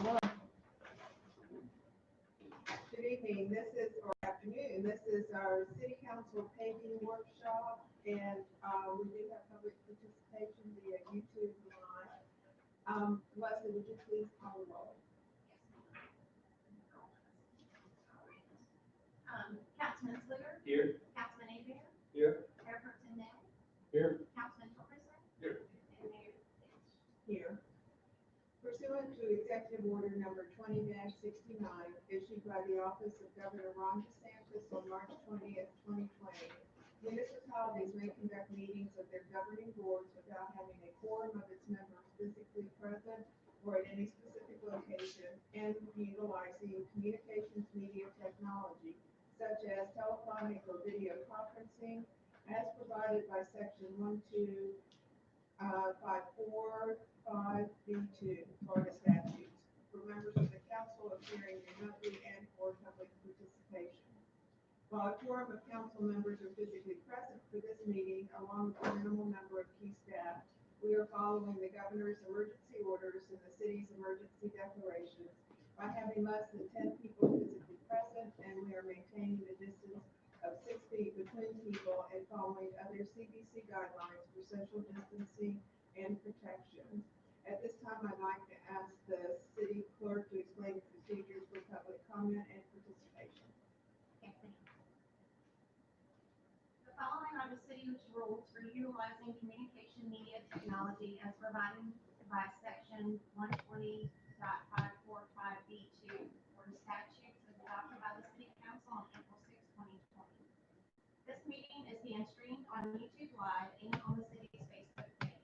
Good evening, or afternoon, this is our city council paving workshop, and, we do have public participation via YouTube Live. Leslie, would you please call the roll? Councilman Sluder, Here. Councilman Avery, Here. Mayor Pro Tem Day, Here. Councilman Torkelson, Here. and Mayor Fitch. Here. Pursuant to Executive Order Number 20-69, issued by the Office of Governor Ron DeSantis on March 20th, 2020, municipalities may conduct meetings of their governing boards without having a quorum of its members physically present or at any specific location, and utilizing communications media technology such as telephonic or video conferencing, as provided by Section 12545B2 Florida statutes, for members of the council appearing remotely and for public participation. While a quorum of council members are physically present for this meeting, along with a minimal number of key staff, we are following the governor's emergency orders and the city's emergency declarations by having less than 10 people physically present, and we are maintaining the distance of 6 feet between people and following other CDC guidelines for social distancing and protection. At this time, I'd like to ask the city clerk to explain the procedures for public comment and participation. The following are the city's rules for utilizing communication media technology as provided by Section 120.545B2 for the statutes as adopted by the City Council on April 6, 2020. This meeting is being streamed on YouTube Live and on the city's Facebook page.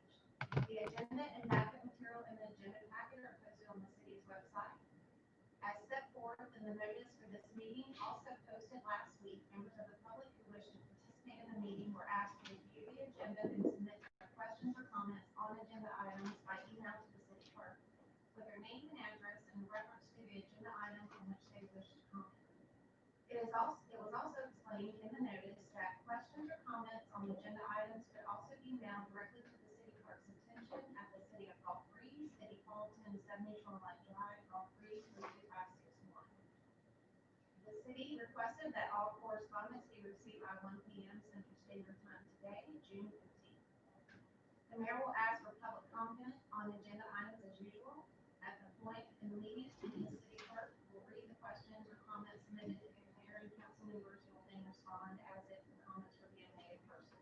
The agenda and backup material in the agenda packet are posted on the city's website. As set forth in the notice for this meeting, also posted last week, members of the public who wish to participate in the meeting were asked to review the agenda and submit their questions or comments on agenda items by email to the city clerk with their name and address in reference to the agenda item on which they wish to comment. It was also explained in the notice that questions or comments on the agenda items could also be mailed directly to the city clerk's attention at the City of Gulf Breeze, City Fulton, 70 Shoreline Drive, Gulf Breeze, 32561. The city requested that all correspondence be received by 1 p.m. Central Standard Time today, June 15th. The mayor will ask for public comment on agenda items as usual. At the point in the meeting, the city clerk will read the questions or comments submitted, and the mayor and council members will then respond as if the comments were being made in person.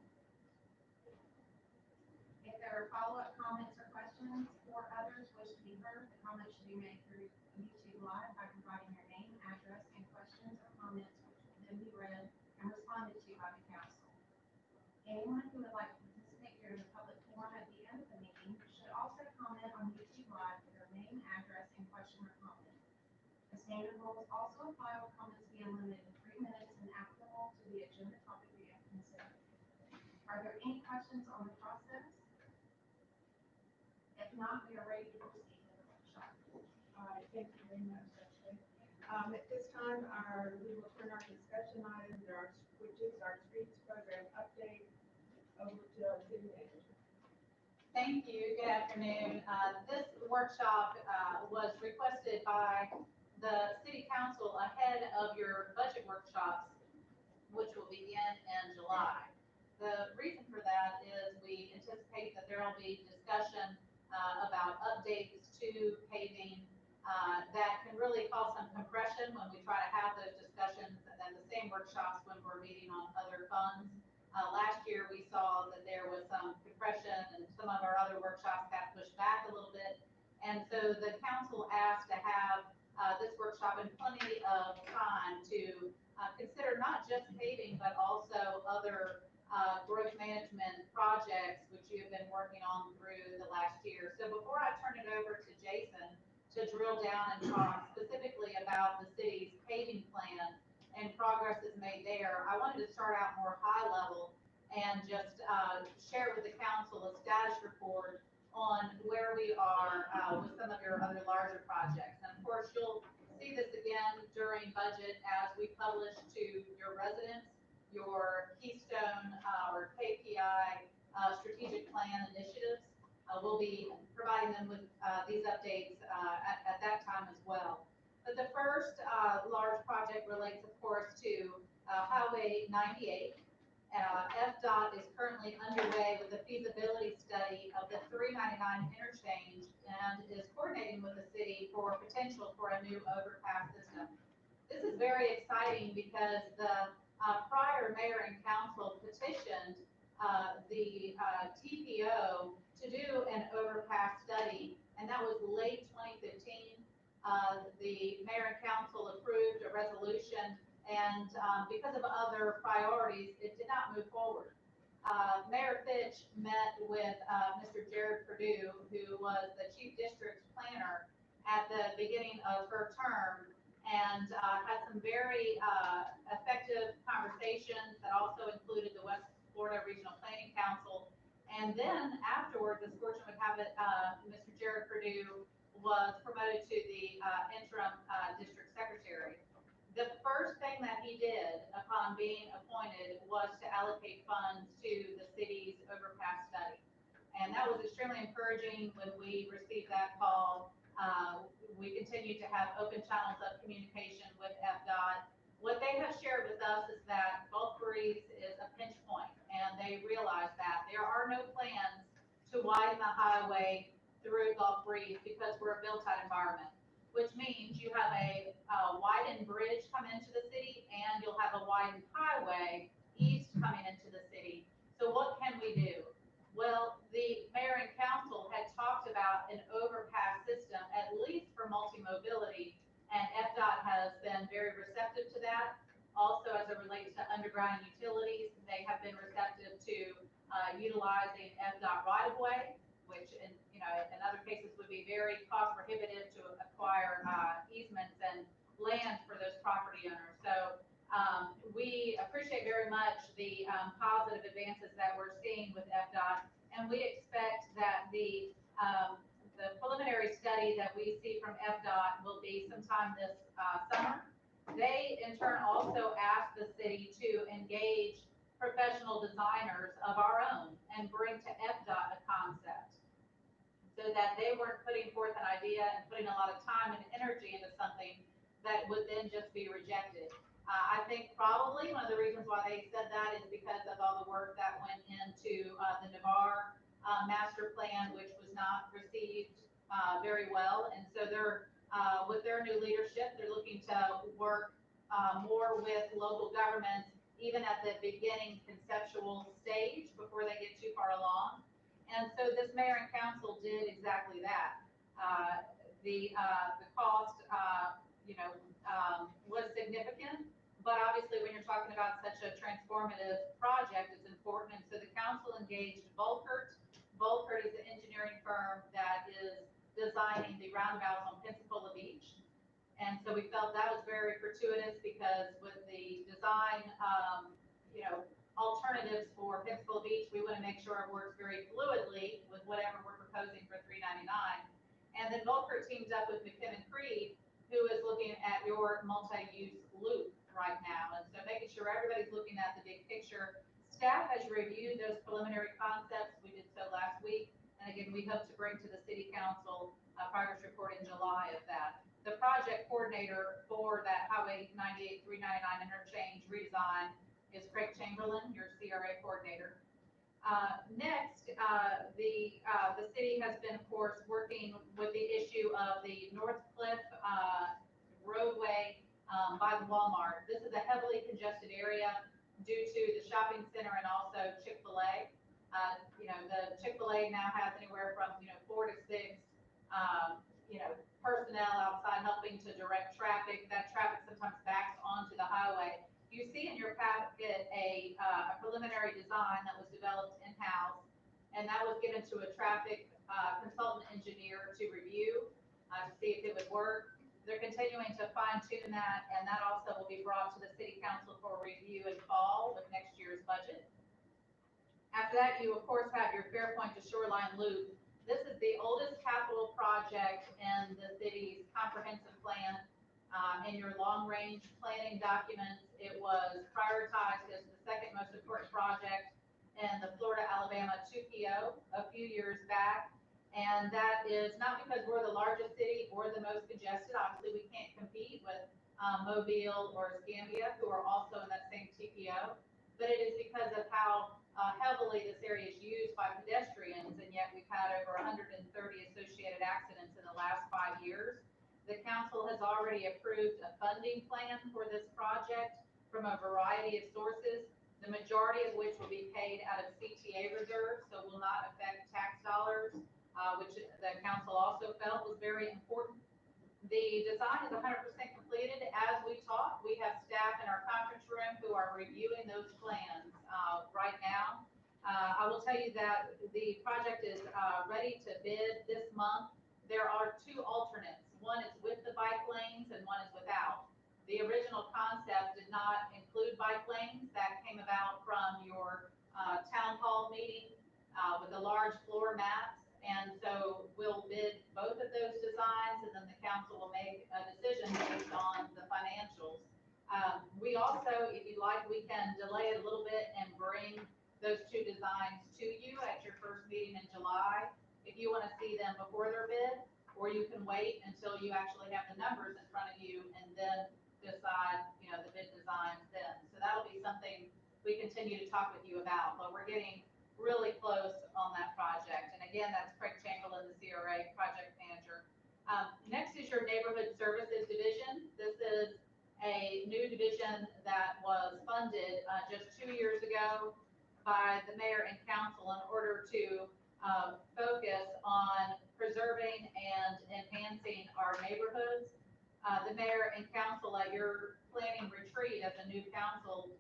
If there are follow-up comments or questions or others wish to be heard, the comments should be made through YouTube Live by providing your name, address, and questions or comments, which will then be read and responded to by the council. Anyone who would like to participate during the public forum at the end of the meeting should also comment on YouTube Live with their name, address, and question or comment. The standard rules also apply with comments being limited to 3 minutes and applicable to the agenda topic being considered. Are there any questions on the process? If not, we are ready to proceed with the workshop. All right, thank you very much, Leslie. At this time, we will turn our discussion items, which is our streets program update, over to our city manager. Thank you. Good afternoon. This workshop was requested by the City Council ahead of your budget workshops, which will begin in July. The reason for that is we anticipate that there will be discussion about updates to paving that can really cause some compression when we try to have those discussions, and then the same workshops when we're meeting on other funds. Last year, we saw that there was some compression, and some of our other workshops got pushed back a little bit. And so the council asked to have this workshop and plenty of time to consider not just paving, but also other growth management projects, which you have been working on through the last year. So before I turn it over to Jason to drill down and talk specifically about the city's paving plan and progress is made there, I wanted to start out more high level and just share with the council a status report on where we are with some of your other larger projects. And of course, you'll see this again during budget as we publish to your residents your Keystone or KPI strategic plan initiatives. We'll be providing them with these updates at that time as first large project relates, of course, to Highway 98. FDOT is currently underway with the feasibility study of the 399 interchange and is coordinating with the city for potential for a new overpass system. This is very exciting because the prior mayor and council petitioned the TPO to do an overpass study, and that was late 2015. The mayor and council approved a resolution, and because of other priorities, it did not move forward. Mayor Fitch met with Mr. Jared Perdue, who was the chief district planner at the beginning of her term, and had some very effective conversations that also included the West Florida Regional Planning Council. And then afterwards, as fortune would have it, Mr. Jared Perdue was promoted to the interim district secretary. The first thing that he did upon being appointed was to allocate funds to the city's overpass study. And that was extremely encouraging when we received that call. We continue to have open channels of communication with FDOT. What they have shared with us is that Gulf Breeze is a pinch point, and they realize that there are no plans to widen the highway through Gulf Breeze because we're a built-out environment, which means you have a widened bridge coming into the city, and you'll have a widened highway east coming into the city. So what can we do? Well, the mayor and council had talked about an overpass system, at least for multi-mobility, and FDOT has been very receptive to that. Also, as it relates to underground utilities, they have been receptive to utilizing FDOT right-of-way, which in other cases would be very cost prohibitive to acquire easements and land for those property owners. So we appreciate very much the positive advances that we're seeing with FDOT, and we expect that the preliminary study that we see from FDOT will be sometime this summer. They, in turn, also asked the city to engage professional designers of our own and bring to FDOT a concept, so that they weren't putting forth an idea and putting a lot of time and energy into something that would then just be rejected. I think probably one of the reasons why they said that is because of all the work that went into the Navarre master plan, which was not received very well. And so they're, with their new leadership, they're looking to work more with local governments, even at the beginning conceptual stage before they get too far along. And so this mayor and council did exactly that. The cost, was significant, but obviously when you're talking about such a transformative project, it's important. And so the council engaged Volkert. Volkert is an engineering firm that is designing the roundabouts on Pensacola Beach. And so we felt that was very fortuitous because with the design, alternatives for Pensacola Beach, we want to make sure it works very fluidly with whatever we're proposing for 399. And then Volkert teams up with McKinnon Creed, who is looking at your multi-use loop right now. And so making sure everybody's looking at the big picture. Staff has reviewed those preliminary concepts. We did so last week. And again, we hope to bring to the city council a progress report in July of that. The project coordinator for that Highway 98 399 interchange redesign is Craig Chamberlain, your CRA coordinator. Next, the city has been, of course, working with the issue of the North Cliff roadway by the Walmart. This is a heavily congested area due to the shopping center and also Chick-fil-A. The Chick-fil-A now has anywhere from 4 to 6 personnel outside helping to direct traffic. That traffic sometimes backs onto the highway. You see in your packet a preliminary design that was developed in-house, and that was given to a traffic consultant engineer to review to see if it would work. They're continuing to fine tune that, and that also will be brought to the city council for review in fall with next year's budget. After that, you of course have your Fairpoint to Shoreline Loop. This is the oldest capital project in the city's comprehensive plan. In your long-range planning documents, it was prioritized as the second most important project in the Florida-Alabama 2PO a few years back. And that is not because we're the largest city or the most congested. Obviously, we can't compete with Mobile or Escambia, who are also in that same TPO. But it is because of how heavily this area is used by pedestrians, and yet we've had over 130 associated accidents in the last 5 years. The council has already approved a funding plan for this project from a variety of sources, the majority of which will be paid out of CTA reserves, so will not affect tax dollars, which the council also felt was very important. The design is 100% completed as we talk. We have staff in our conference room who are reviewing those plans right now. I will tell you that the project is ready to bid this month. There are 2 alternates. One is with the bike lanes and one is without. The original concept did not include bike lanes. That came about from your town hall meeting with the large floor mats. And so we'll bid both of those designs, and then the council will make a decision based on the financials. We also, if you'd like, we can delay it a little bit and bring those 2 designs to you at your first meeting in July, if you want to see them before they're bid, or you can wait until you actually have the numbers in front of you and then decide, the bid designs then. So that'll be something we continue to talk with you about, but we're getting really close on that project. And again, that's Craig Chamberlain, the CRA project manager. Next is your neighborhood services division. This is a new division that was funded just 2 years ago by the mayor and council in order to focus on preserving and enhancing our neighborhoods. The mayor and council at your planning retreat as a new council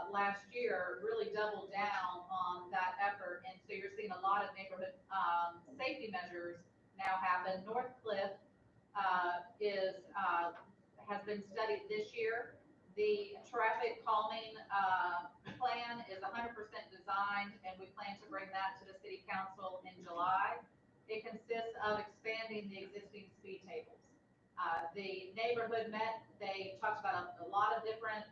last year really doubled down on that effort, and so you're seeing a lot of neighborhood safety measures now happen. North Cliff has been studied this year. The traffic calming plan is 100% designed, and we plan to bring that to the city council in July. It consists of expanding the existing speed tables. The neighborhood met, they talked about a lot of different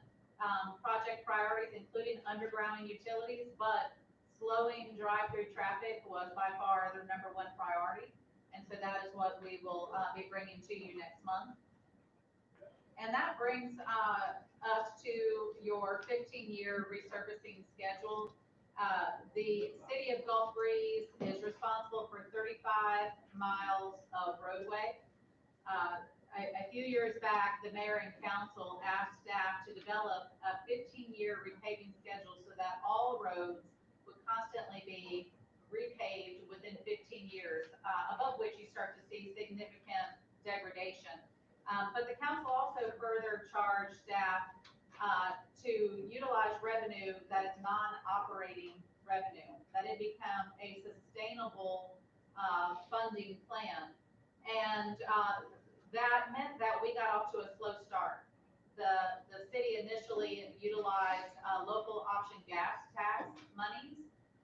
project priorities, including undergrounding utilities, but slowing drive-through traffic was by far their #1 priority. And so that is what we will be bringing to you next month. And that brings us to your 15-year resurfacing schedule. The city of Gulf Breeze is responsible for 35 miles of roadway. A few years back, the mayor and council asked staff to develop a 15-year repaving schedule so that all roads would constantly be repaved within 15 years, above which you start to see significant degradation. But the council also further charged staff to utilize revenue that is non-operating revenue, that it become a sustainable funding plan. And that meant that we got off to a slow start. The city initially utilized local option gas tax monies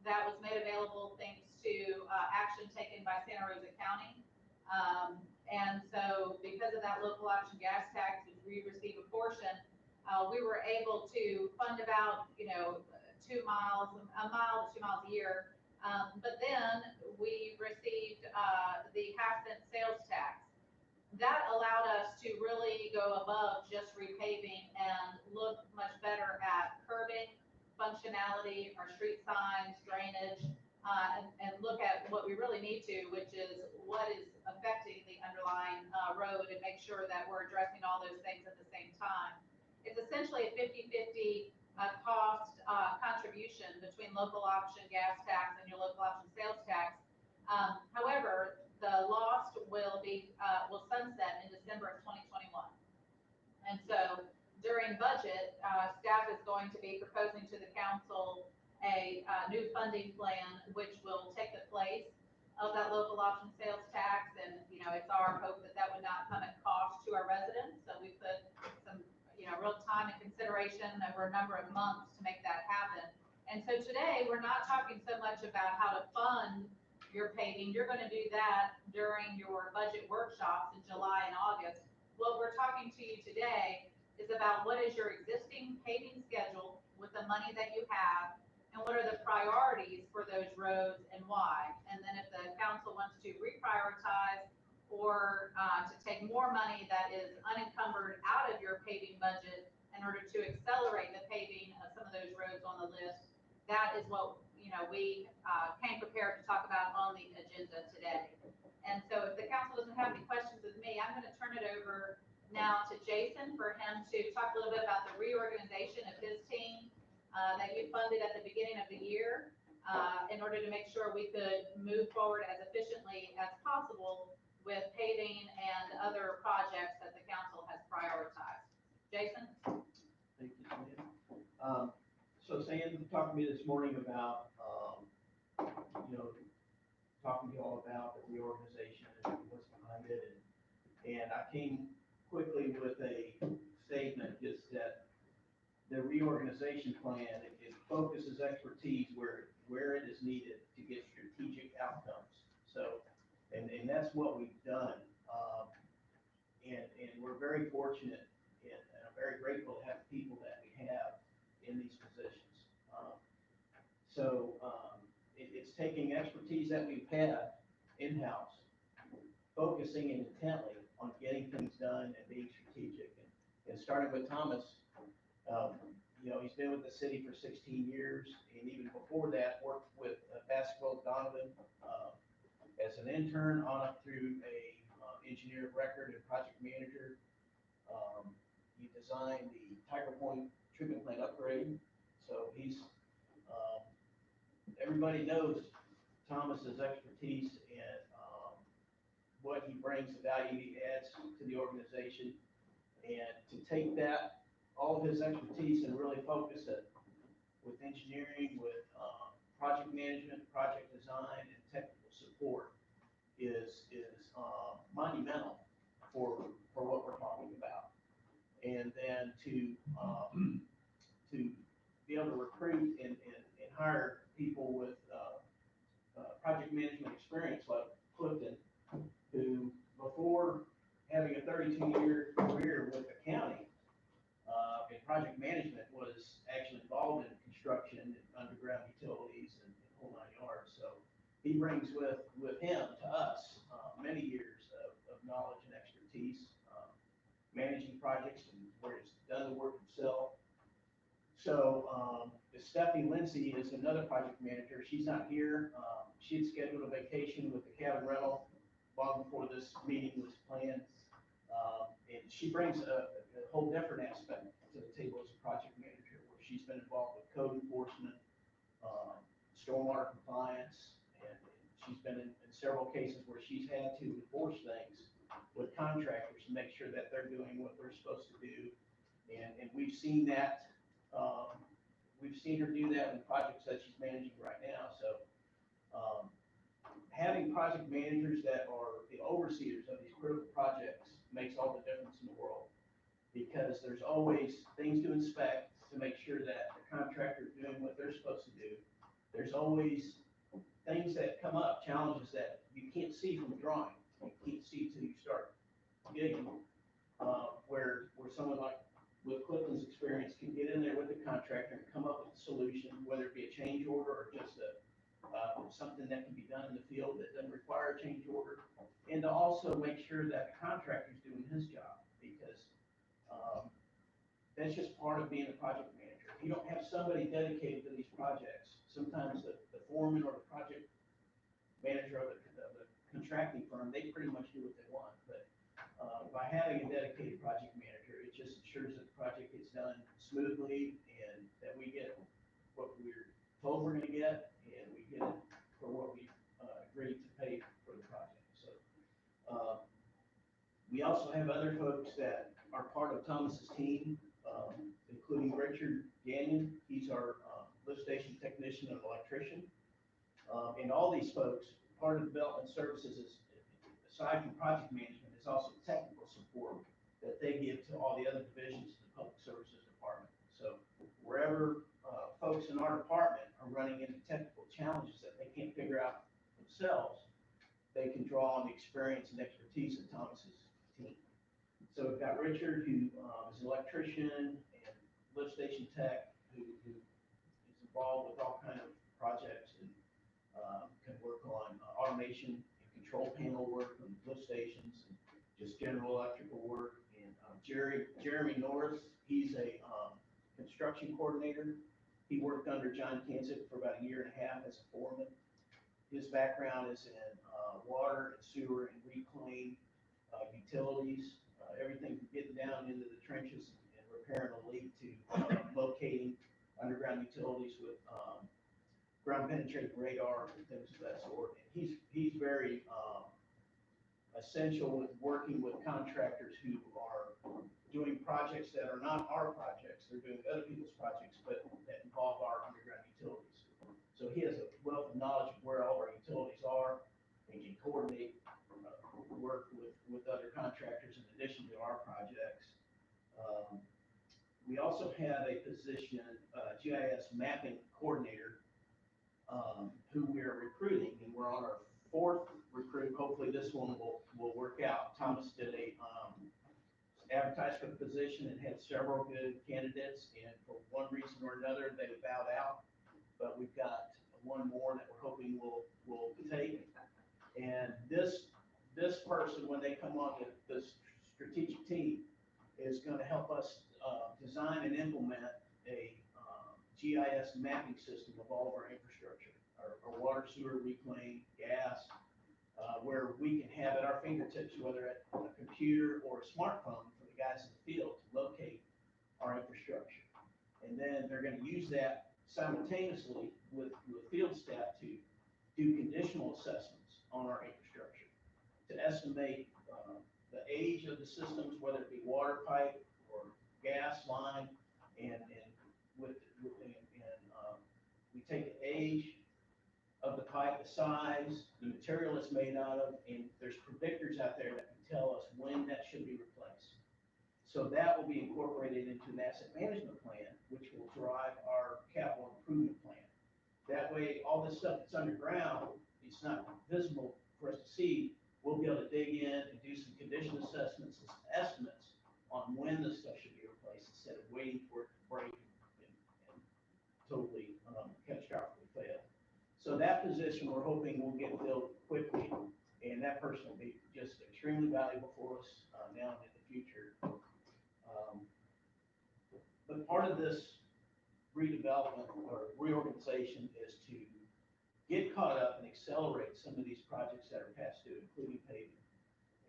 that was made available thanks to action taken by Santa Rosa County. And so because of that local option gas tax, which we receive a portion, we were able to fund about, 2 miles, a mile to 2 miles a year. But then we received the half-cent sales tax. That allowed us to really go above just repaving and look much better at curbing, functionality, our street signs, drainage, and look at what we really need to, which is what is affecting the underlying road, and make sure that we're addressing all those things at the same time. It's essentially a 50-50 cost contribution between local option gas tax and your local option sales tax. However, the lost will sunset in December of 2021. And so during budget, staff is going to be proposing to the council a new funding plan, which will take the place of that local option sales tax. And, it's our hope that that would not come at cost to our residents. So we put some, real time and consideration over a number of months to make that happen. And so today, we're not talking so much about how to fund your paving. You're going to do that during your budget workshops in July and August. What we're talking to you today is about what is your existing paving schedule with the money that you have, and what are the priorities for those roads and why. And then if the council wants to reprioritize or to take more money that is unencumbered out of your paving budget in order to accelerate the paving of some of those roads on the list, that is what, we came prepared to talk about on the agenda today. And so if the council doesn't have any questions with me, I'm going to turn it over now to Jason for him to talk a little bit about the reorganization of his team that you funded at the beginning of the year in order to make sure we could move forward as efficiently as possible with paving and other projects that the council has prioritized. Jason? Thank you, Sam. So Sam talked to me this morning about, talking to you all about the reorganization and what's behind it. And I came quickly with a statement just that the reorganization plan, it focuses expertise where it is needed to get strategic outcomes. So, and that's what we've done. And we're very fortunate and I'm very grateful to have the people that we have in these positions. It's taking expertise that we've had in-house, focusing intently on getting things done and being strategic. And starting with Thomas, he's been with the city for 16 years, and even before that, worked with Basketball Donovan as an intern on up through a engineer of record and project manager. He designed the Tiger Point treatment plant upgrade, so he's everybody knows Thomas's expertise and what he brings, the value he adds to the organization, and to take that, all of his expertise and really focus it with engineering, with project management, project design, and technical support is monumental for what we're talking about. And then to be able to recruit and hire people with project management experience like Clifton, who before having a 32-year career with the county in project management was actually involved in construction and underground utilities and whole nine yards. So he brings with him to us many years of knowledge and expertise managing projects and where he's done the work himself. So Stephanie Lindsay is another project manager. She's not here. She had scheduled a vacation with the cabin rental long before this meeting was planned. And she brings a whole different aspect to the table as a project manager, where she's been involved with code enforcement, stormwater compliance, and she's been in several cases where she's had to enforce things with contractors to make sure that they're doing what they're supposed to do. And we've seen that, we've seen her do that in projects that she's managing right now. So having project managers that are the overseers of these critical projects makes all the difference in the world, because there's always things to inspect to make sure that the contractor is doing what they're supposed to do. There's always things that come up, challenges that you can't see from a drawing. You can't see till you start digging, where someone like with Clifton's experience can get in there with the contractor and come up with a solution, whether it be a change order or just something that can be done in the field that doesn't require a change order, and to also make sure that the contractor's doing his job, because that's just part of being a project manager. If you don't have somebody dedicated to these projects, sometimes the foreman or the project manager of the contracting firm, they pretty much do what they want. But by having a dedicated project manager, it just ensures that the project gets done smoothly and that we get what we're told we're going to get, and we get it for what we agreed to pay for the project. So we also have other folks that are part of Thomas's team, including Richard Gagnon. He's our lift station technician and electrician. And all these folks, part of development services is, aside from project management, is also technical support that they give to all the other divisions of the public services department. So wherever folks in our department are running into technical challenges that they can't figure out themselves, they can draw on the experience and expertise of Thomas's team. So we've got Richard, who is an electrician and lift station tech, who is involved with all kinds of projects and can work on automation and control panel work on lift stations, and just general electrical work. And Jeremy Norris, he's a construction coordinator. He worked under John Kansick for about a year and a half as a foreman. His background is in water and sewer and reclaim, utilities, everything from getting down into the trenches and repairing a leak to locating underground utilities with ground penetrating radar and things of that sort. And he's very essential with working with contractors who are doing projects that are not our projects. They're doing other people's projects, but that involve our underground utilities. So he has a wealth of knowledge of where all our utilities are and can coordinate work with other contractors in addition to our projects. We also have a position, GIS mapping coordinator, who we are recruiting, and we're on our 4th recruit. Hopefully this one will work out. Thomas did a advertised for the position and had several good candidates, and for one reason or another, they bowed out. But we've got one more that we're hoping will take. And this person, when they come on the strategic team, is going to help us design and implement a GIS mapping system of all of our infrastructure, our water, sewer, reclaim, gas, where we can have at our fingertips, whether at a computer or a smartphone for the guys in the field to locate our infrastructure. And then they're going to use that simultaneously with field staff to do conditional assessments on our infrastructure, to estimate the age of the systems, whether it be water pipe or gas line, and we take the age of the pipe, the size, the material it's made out of, and there's predictors out there that can tell us when that should be replaced. So that will be incorporated into an asset management plan, which will drive our capital improvement plan. That way, all this stuff that's underground, it's not visible for us to see. We'll be able to dig in and do some condition assessments and some estimates on when this stuff should be replaced instead of waiting for it to break and totally catastrophically fail. So that position, we're hoping will get filled quickly, and that person will be just extremely valuable for us now and in the future. But part of this redevelopment or reorganization is to get caught up and accelerate some of these projects that are past due, including paving.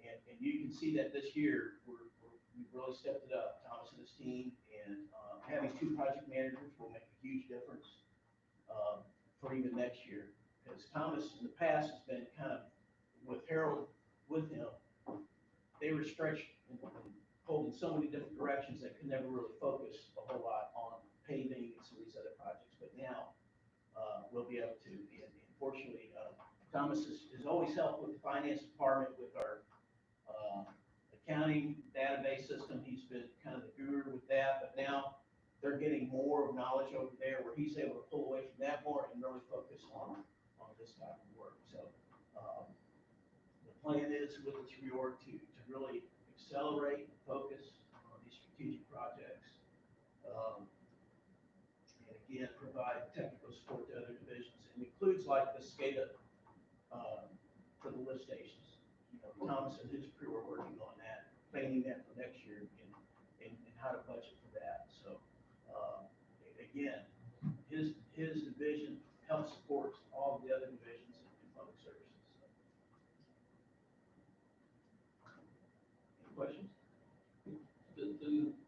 And you can see that this year, we've really stepped it up, Thomas and his team, and having 2 project managers will make a huge difference for even next year. Because Thomas in the past has been kind of, with Harold with him, they were stretched and pulled in so many different directions that could never really focus a whole lot on paving and some of these other projects. But now we'll be able to. And fortunately, Thomas has always helped with the finance department, with our accounting database system. He's been kind of the guru with that. But now they're getting more knowledge over there where he's able to pull away from that more and really focus on this type of work. So the plan is with this reorg to really accelerate and focus on these strategic projects. And again, provide technical support to other divisions. It includes like the SCADA for the lift stations. You know, Thomas and his crew are working on that, planning that for next year and how to budget for that. So again, his division helps support all of the other divisions in public services. Any questions?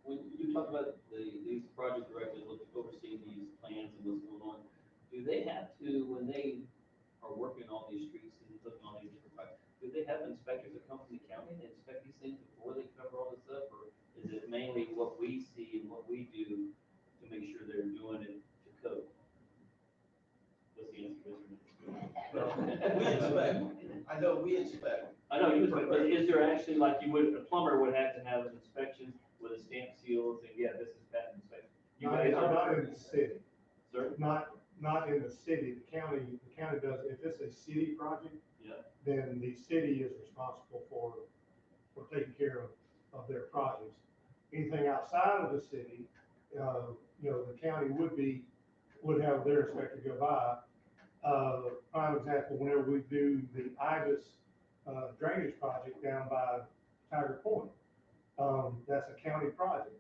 When you talk about these project directors overseeing these plans and what's going on, do they have to, when they are working on all these streets and looking on these different projects, do they have inspectors that come from the county and inspect these things before they cover all this up, or is it mainly what we see and what we do to make sure they're doing it to code? What's the answer, Mr. We inspect. I know we inspect. I know you inspect, but is there actually, like you would, a plumber would have to have an inspection with a stamp seal saying, yeah, this is patent inspection? You guys are Not in the city, Sir? not in the city. The county does, if it's a city project, Yeah. then the city is responsible for taking care of their projects. Anything outside of the city, the county would have their inspector go by. Prime example, whenever we do the IBIS drainage project down by Tiger Point. That's a county project,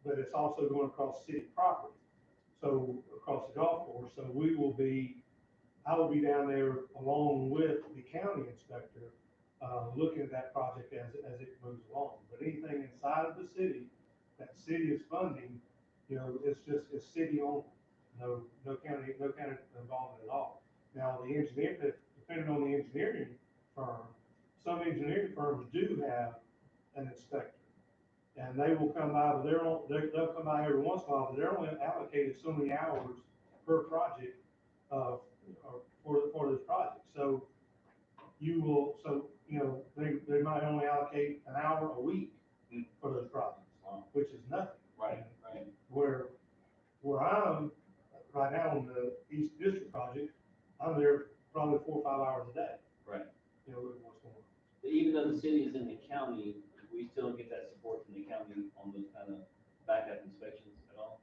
but it's also going across city property. So across the golf course, so I will be down there along with the county inspector, looking at that project as it moves along. But anything inside of the city, that city is funding, it's city owned. No county involvement at all. Now, depending on the engineering firm, some engineering firms do have an inspector. And they will come by, but they'll come by every once in a while, but they're only allocated so many hours per project, or for this project. So they might only allocate an hour a week for those projects, which is nothing. Right. Where I'm, right now on the East District project, I'm there probably 4 or 5 hours a day. Right. With what's going on. But even though the city is in the county, we still get that support from the county on those kind of backup inspections at all?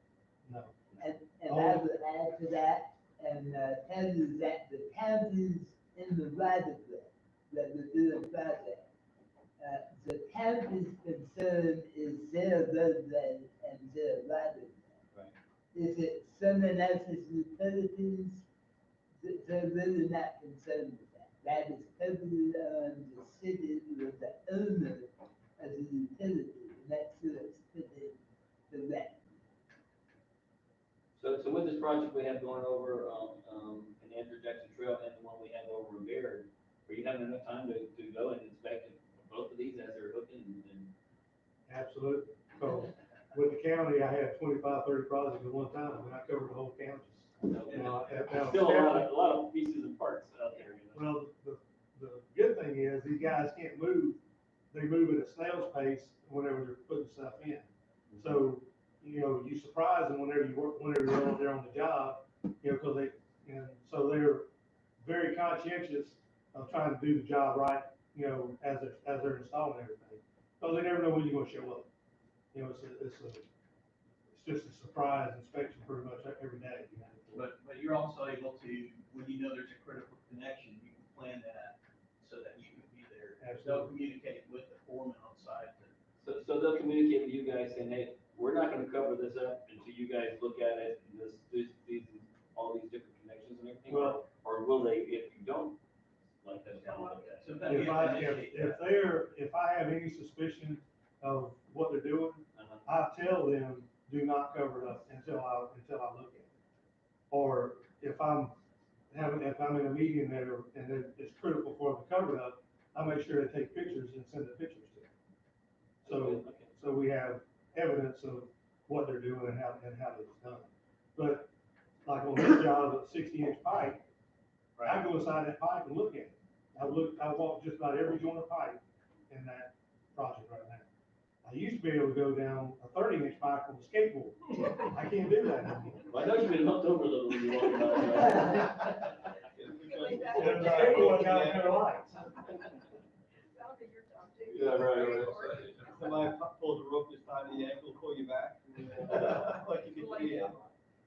No. And I would add to that, and tell you that the counties in the right of way that we're doing project, the county's concern is their roadway and their right of way. Right. If it's someone else's utilities, they're really not concerned with that. That is totally on the city, with the owner of the utility, and that's who it's put in the rent. So with this project we have going over, in Andrew Jackson Trail and the one we have over in Baird, are you having enough time to go and inspect both of these as they're hooking and? Absolutely. So with the county, I had 25, 30 projects at one time, and I covered the whole county. Now, Still a lot of pieces and parts out there, Well, the good thing is these guys can't move. They move at a snail's pace whenever they're putting stuff in. So, you surprise them whenever you're out there on the job, so they're very conscientious of trying to do the job right, as they're installing everything. Because they never know when you're gonna show up. It's just a surprise inspection pretty much every day. But you're also able to, when you know there's a critical connection, you can plan that so that you can be there. They'll communicate with the foreman on site. So they'll communicate with you guys saying, hey, we're not gonna cover this up until you guys look at it, and all these different connections and everything? Well- Or will they, if you don't, like that? Sometimes you If have to initiate that. if I have any suspicion of what they're doing, Uh-huh. I tell them, do not cover it up until I look at it. Or if I'm in a meeting there and it's critical for them to cover it up, I make sure they take pictures and send the pictures to them. Okay. So we have evidence of what they're doing and how it's done. But like on this job, a 60-inch pipe, I go inside that pipe and look at it. I walk just about every joint of pipe in that project right now. I used to be able to go down a 30-inch pipe on a skateboard. I can't do that anymore. Well, I know you've been hooked over a little when you walk by, right? And the skateboard got a better lights. That'll be your job too. Yeah, right. Somebody pulls a rope just tied to the ankle, pull you back. Like you could see it.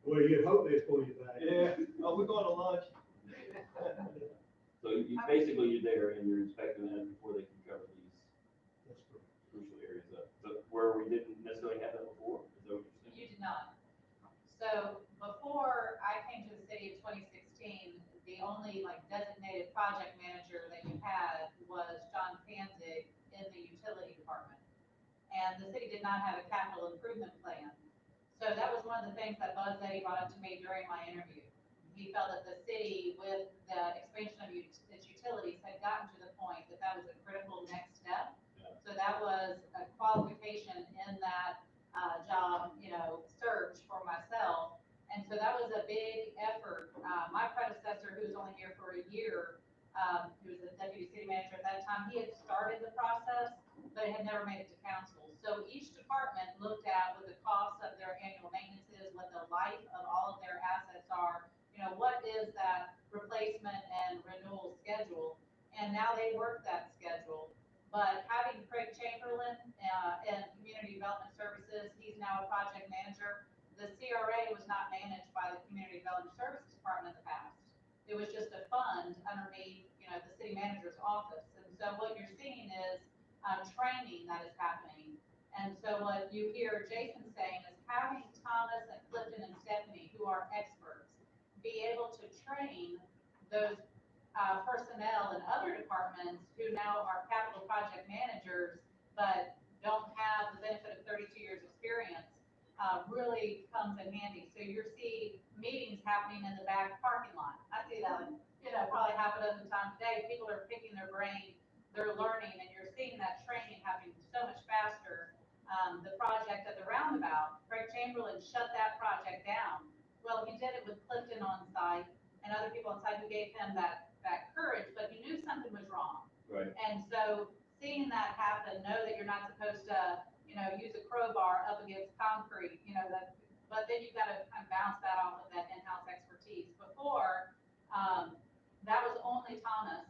Well, you'd hope they'd pull you back. Yeah, oh, we're going to lunch. So basically you're there and you're inspecting that before they can cover these That's correct. crucial areas up. So where we didn't necessarily have that before, is that what you're saying? You did not. So before I came to the city in 2016, the only designated project manager that you had was John Panzig in the utility department. And the city did not have a capital improvement plan. So that was one of the things that Buzz Eddy brought up to me during my interview. He felt that the city, with the expansion of its utilities, had gotten to the point that that was a critical next step. Yeah. So that was a qualification in that job, search for myself. And so that was a big effort. My predecessor, who was only here for a year, who was the deputy city manager at that time, he had started the process, but it had never made it to council. So each department looked at what the cost of their annual maintenance is, what the life of all of their assets are, what is that replacement and renewal schedule? And now they work that schedule. But having Craig Chamberlain in Community Development Services, he's now a project manager. The CRA was not managed by the Community Development Services Department in the past. It was just a fund underneath, the city manager's office. And so what you're seeing is, training that is happening. And so what you hear Jason saying is having Thomas and Clifton and Stephanie, who are experts, be able to train those personnel in other departments who now are capital project managers, but don't have the benefit of 32 years experience, really comes in handy. So you see meetings happening in the back parking lot. I see that, probably half a dozen times a day. People are picking their brain, they're learning, and you're seeing that training happening so much faster. The project at the roundabout, Craig Chamberlain shut that project down. Well, he did it with Clifton on site and other people on site who gave him that courage, but he knew something was wrong. Right. And so seeing that happen, know that you're not supposed to, use a crowbar up against concrete, but then you've got to kind of bounce that off of that in-house expertise. Before, that was only Thomas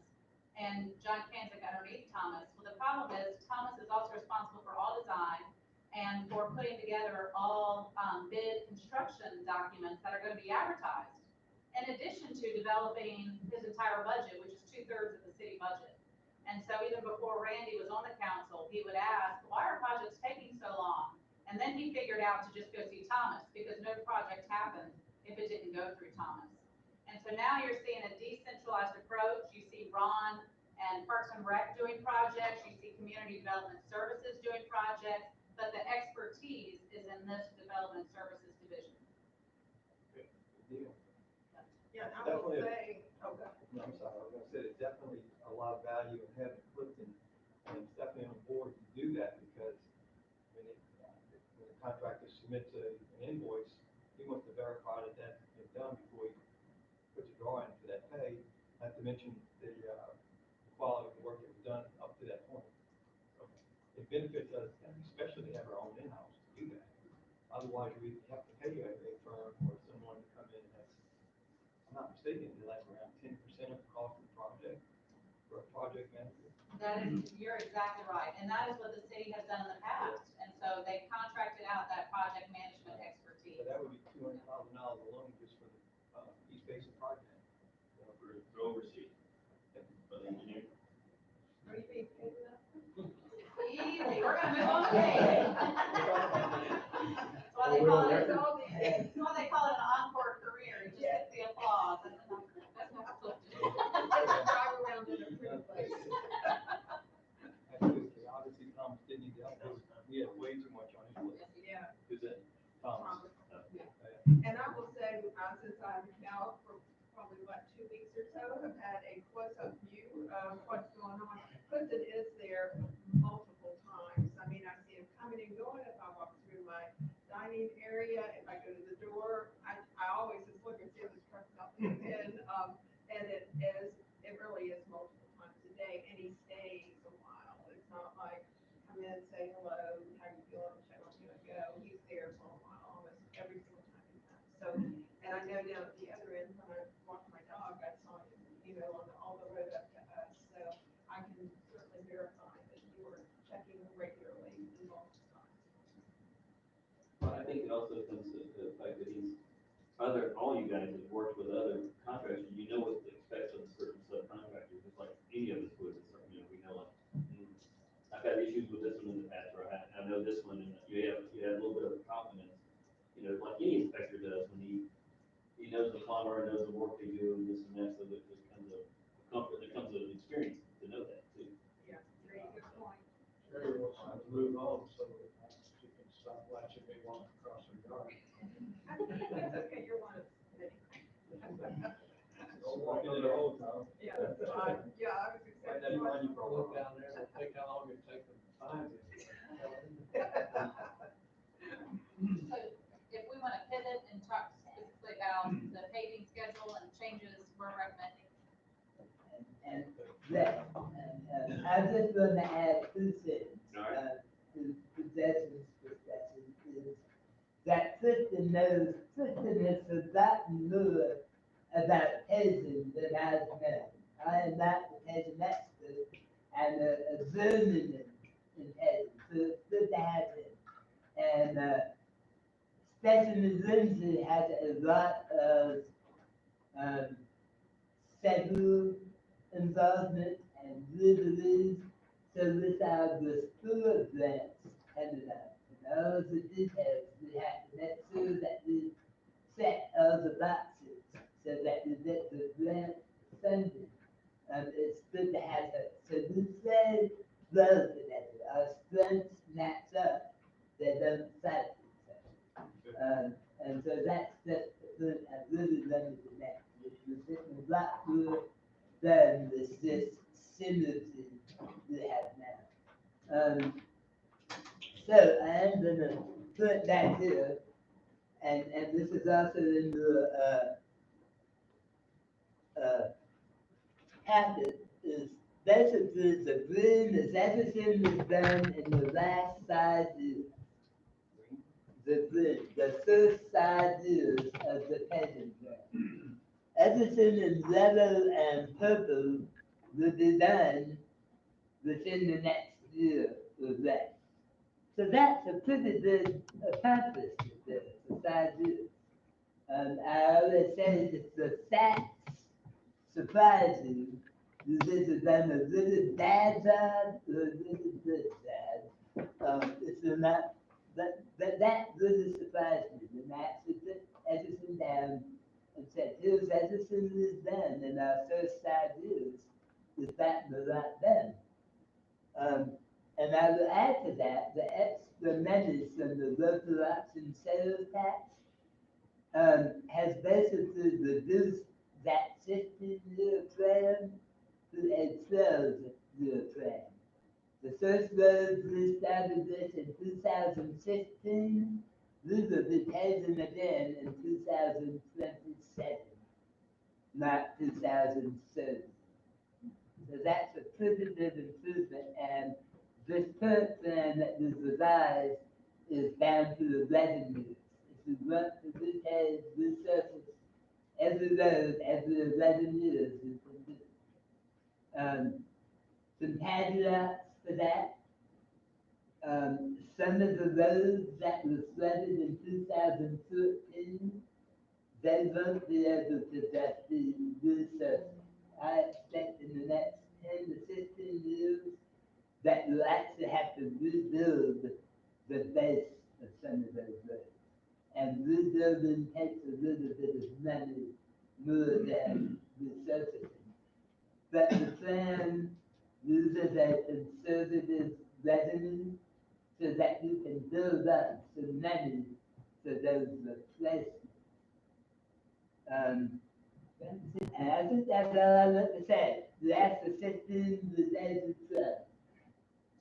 and John Kanzik underneath Thomas. Well, the problem is Thomas is also responsible for all design and for putting together all bid construction documents that are going to be advertised, in addition to developing his entire budget, which is 2/3 of the city budget. And so even before Randy was on the council, he would ask, why are projects taking so long? And then he figured out to just go see Thomas, because no project happened if it didn't go through Thomas. And so now you're seeing a decentralized approach. You see Ron and Parks and Rec doing projects. You see Community Development Services doing projects, but the expertise is in this Development Services division. Good deal. Yeah, I will Definitely. say, okay. No, I'm sorry, I was gonna say, there's definitely a lot of value in having Clifton and Stephanie on board to do that, because when the contractor submits an invoice, he wants to verify that that's been done before he puts a drawing for that pay, not to mention the quality of the work that was done up to that point. So it benefits us, especially to have our own in-house to do that. Otherwise, we have to pay a firm or someone to come in that's, I'm not mistaken, they're like around 10% of the cost of the project for a project manager. That is, you're exactly right. And that is what the city has done in the past. And so they contracted out that project management expertise. So that would be $200,000 alone just for the East Basin project. For oversee, for the engineer. Are you being paid enough? Easy, we're gonna move on to paving. That's why they call it, that's why they call it an encore career. You just get the applause. That's not Clifton. Drive around in a pretty place. Obviously, Thomas didn't need the help, he had way too much on his plate. Yeah. Who's that? Thomas. And I will say, since I'm now for probably about 2 weeks or so, have had a close-up view of what's going on. Clifton is there multiple times. I mean, I see him coming and going. If I walk through my dining area, if I go to the door, I always just look and see if his truck's not in. And it really is multiple times a day, and he stays a while. It's not like come in, say hello, how you doing, check on you and go. He's there for a while, almost every single time he comes. So, and I know down at the other end, when I walked my dog, I saw him, on all the road up to us. So I can certainly verify that you were checking regularly and multiple times. Well, I think it also comes to the fact that all you guys have worked with other contractors, you know what to expect of certain subcontractors, just like any of us would, we know like, I've had issues with this one in the past, or I know this one, and you have a little bit of confidence, like any inspector does when he knows the plumber and knows the work they do and this and that, so that there comes a comfort, there comes an experience to know that too. Yeah, very good point. Sherry wants to move on, so she can stop watching me walk across her yard. That's okay, you're one of many. Don't walk in the whole time. Yeah, that's fine. Yeah, I was Right now, expecting. you mind you look down there, and think how long it takes them to find it. So if we want to pivot and talk specifically about the paving schedule and changes we're recommending. And that, and I just want to add 2 cents. To Desmond's perspective is that Clifton has forgotten more about paving than I've known. I am not the paving expert and a journeyman in paving, so it's good to have him. And Stephanie Lindsay has a lot of federal involvement and riverines, so with our the sewer plants headed up. And all the details, we have to make sure that we set all the boxes so that we get the grant funded. It's good to have it. So we say well together, our strengths match up, they don't fight each other. And so that's just the thing I really wanted to make. We're getting a lot more than this synergy we have now. So I am gonna put that here, and this is also in the, packet, is basically the green is everything was done in the last 5 years. The green, the first 5 years of the paving plan. Everything in yellow and purple will be done within the next year or less. So that's a pretty good accomplishment there for 5 years. I always say that the facts surprise you. You either done a really bad job or a really good job. If you're not, that really surprised me. When I actually put everything down and said, here's everything we've done in our first 5 years, we've gotten a lot done. And I will add to that, the extra money from the local option sales tax has basically reduced that 15-year plan to a 12-year plan. The first road we started this in 2015, we will be paving again in 2027, not 2030. So that's a pretty big improvement, and this current plan that was revised is down to 11 years. If you want to repave, resurface every road every 11 years, you can do it. Some caveats for that. Some of the roads that were flooded in 2013, they won't be able to just be resurfaced. I expect in the next 10 to 15 years that we'll actually have to rebuild the base of some of those roads. And rebuilding takes a little bit of money more than resurfacing. But the plan uses a conservative revenue so that you can build up some money for those replacements. And I think that's all I want to say. The after 15 related stuff.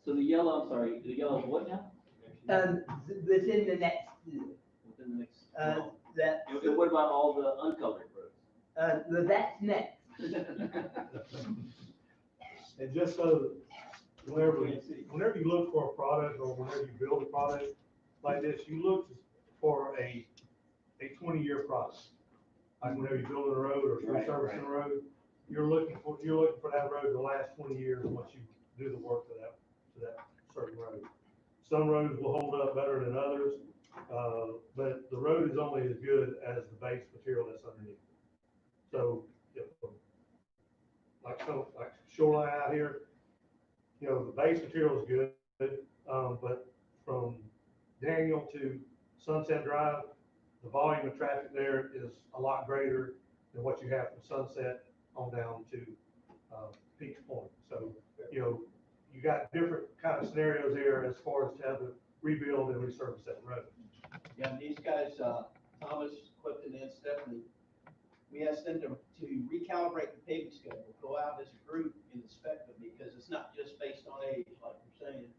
So the yellow, I'm sorry, the yellow is what now? Within the next year. Within the next, That, and what about all the uncolored roads? well, that's next. And just so, whenever you look for a product or whenever you build a product like this, you look for a 20-year product. Like whenever you're building a road or resurfacing a road, you're looking for that road to last 20 years once you do the work to that certain road. Some roads will hold up better than others, but the road is only as good as the base material that's underneath. So, like shoreline out here, the base material is good, but from Daniel to Sunset Drive, the volume of traffic there is a lot greater than what you have from Sunset on down to Peaks Point. So, you got different kind of scenarios here as far as to have to rebuild and resurface that road. Yeah, and these guys, Thomas, Clifton, and Stephanie, we asked them to recalibrate the paving schedule, go out as a group and inspect them, because it's not just based on age, like you're saying.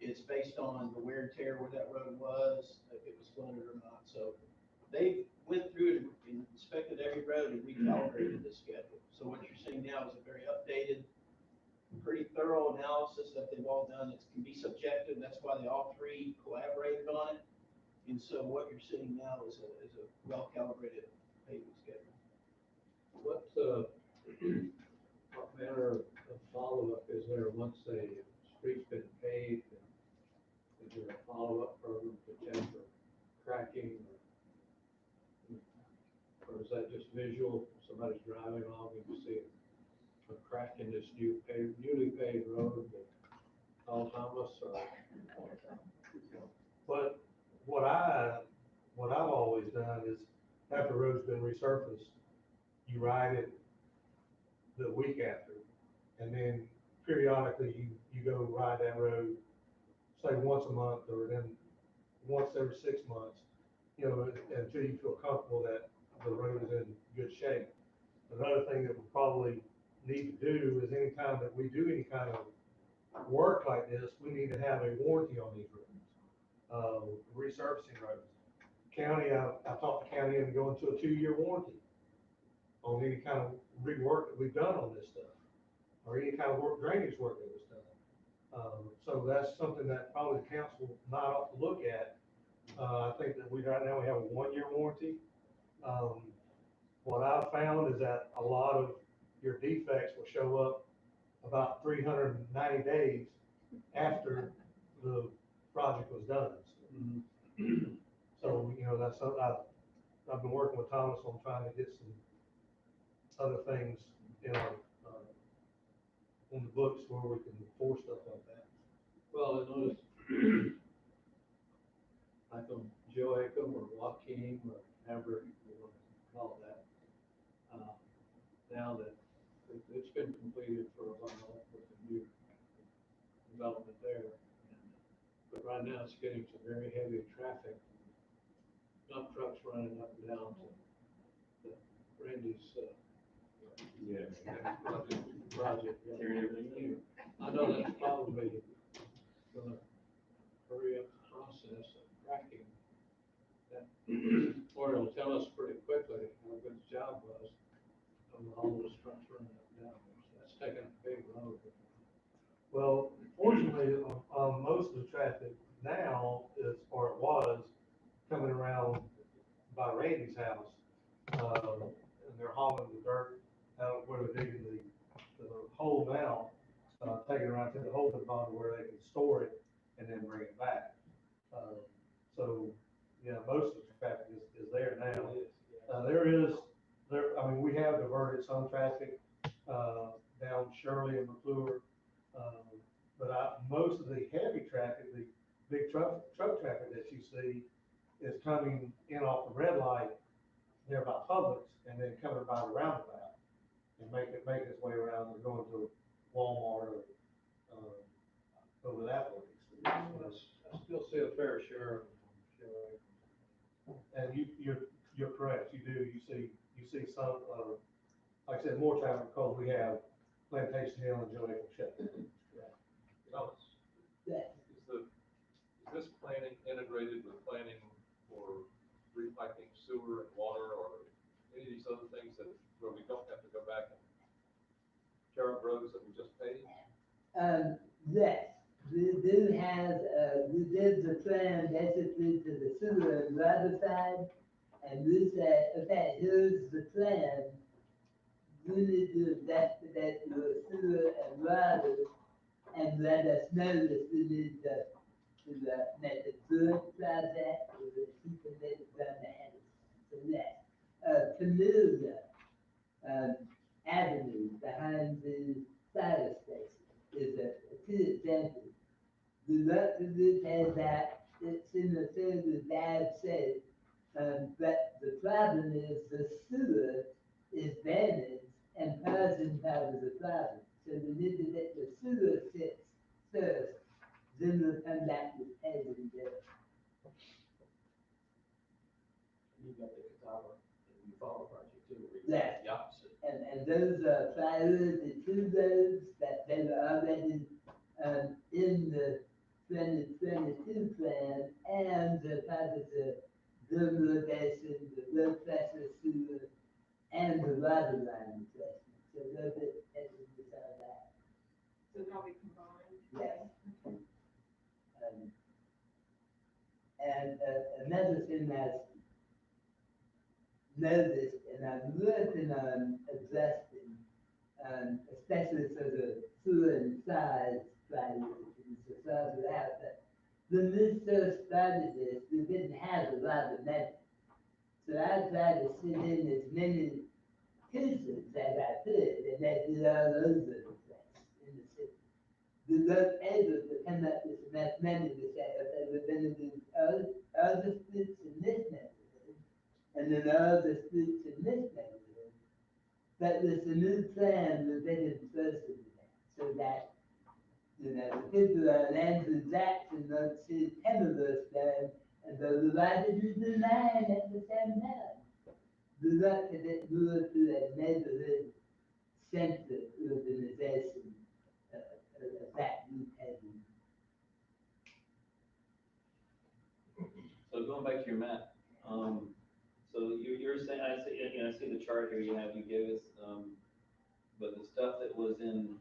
It's based on the wear and tear where that road was, if it was flooded or not. So they went through it and inspected every road and recalibrated the schedule. So what you're seeing now is a very updated, pretty thorough analysis that they've all done. It can be subjective, that's why they all three collaborated on it. And so what you're seeing now is a well-calibrated paving schedule. What manner of follow-up is there once a street's been paved? Is there a follow-up program to check for cracking? Or is that just visual? Somebody's driving along and you see a cracking this newly paved road that all Thomas or? But what I've always done is, after the road's been resurfaced, you ride it the week after, and then periodically you go ride that road, say once a month, or then once every 6 months, you know, until you feel comfortable that the road is in good shape. Another thing that we probably need to do is anytime that we do any kind of work like this, we need to have a warranty on these roads. Resurfacing roads. County, I talked to county and go into a 2-year warranty on any kind of rework that we've done on this stuff, or any kind of drainage work that was done. So that's something that probably the council might ought to look at. I think that right now we have a 1-year warranty. What I've found is that a lot of your defects will show up about 390 days after the project was done. So, you know, that's something I've been working with Thomas on trying to get some other things, you know, on the books where we can enforce stuff like that. Well, I noticed, like on Joachim or Joaquin or however you want to call that, now that it's been completed for a while with the new development there. But right now it's getting some very heavy traffic, dump trucks running up and down to Randy's, project. I know that's probably gonna hurry up the process of cracking that, or it'll tell us pretty quickly how good the job was of all those trucks running up and down. So that's taking a big load. Well, fortunately, most of the traffic now is, or it was, coming around by Randy's house. And they're hauling the dirt out where they're digging the hole now, taking it around to the holding pond where they can store it and then bring it back. So, yeah, most of the traffic is there now. I mean, we have diverted some traffic, down Shirley and McClure. But most of the heavy traffic, the big truck traffic that you see is coming in off the red light there by Publix and then coming by the roundabout and make its way around and going to Walmart or, over that way. I still see a fair share of them. And you're correct, you see some, like I said, more traffic because we have Plantation Hill and Joey shut down. Thomas, Yes. is this planning integrated with planning for repiping sewer and water or any of these other things that, where we don't have to go back and tear up roads that we just paved? Yes, we do have, we did the plan basically to the sewer and water side, and we said, okay, here's the plan. You need to investigate your sewer and water, and let us know if we need to make a good project, or if we can make it done ahead. So yes, Camellia, Avenue behind the fire station is a key example. The rest of it has that, it's in a fairly bad shape, but the problem is the sewer is damaged and causing part of the problem. So we need to get the sewer fixed first, then we'll come back with paving there. You've got the Catawba and you follow project too, where you Yeah. the opposite. And those are priority 2 roads that they were already, in the 2022 plan, and the part of the drum location, the blood pressure sewer, and the water line replacement. So those are, beside that. So they'll be combined? Yes. And another thing that's noticed, and I'm working on adjusting, especially for the sewer and size priorities, the size of the house, but when we first started this, we didn't have a lot of money. So I tried to fit in as many pieces that I put, and that did all those little things in the city. The able to come up with enough money to say, okay, we're gonna do all the streets in this neighborhood, and then all the streets in this neighborhood. But with the new plan, we're getting closer to that, so that, you know, the people on Andrew Jackson don't see 10 of us done, and they'll divide it into 9 at the same time. We want to get more to a neighborhood centered urbanization of that new Paving. So going back to your map, so you're saying, I see, you know, I see the chart here you gave us, but the stuff that was in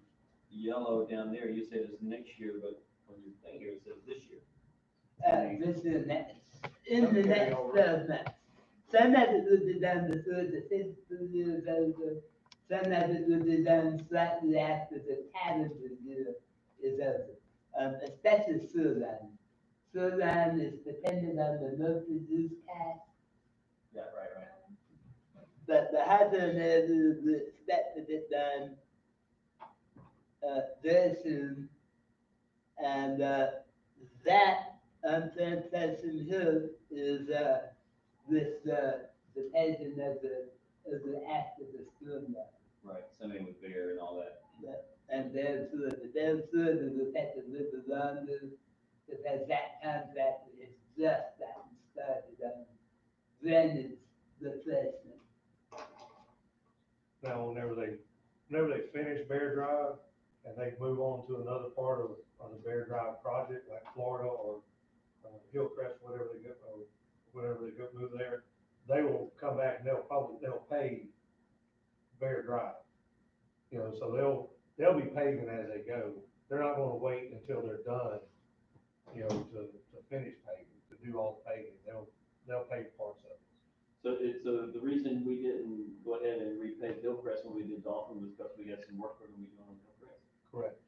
yellow down there, you said is next year, but on your thing here, it says this year. This is next, in the next 12 months. Some of it will be done before the fiscal year is over. Some of it will be done slightly after the calendar year is over. Especially sewer line. Sewer line is dependent on the local use tax. Yeah, right. But the housing area is expected to get done very soon. And that Plantation Hill is with the paving of the after the storm line. Right, something with bear and all that. And there's the affected with the London, because that contract is just gotten started on drainage replacement. Now, whenever they finish Bear Drive and they move on to another part of the Bear Drive project, like Florida or Hillcrest, whatever they go move there, they will come back and they'll pave Bear Drive. You know, so they'll be paving as they go. They're not gonna wait until they're done, you know, to finish paving, to do all the paving. They'll pave parts of it. So the reason we didn't go ahead and repave Hillcrest when we did Dolphin was because we had some work we're gonna be doing on Hillcrest, Correct.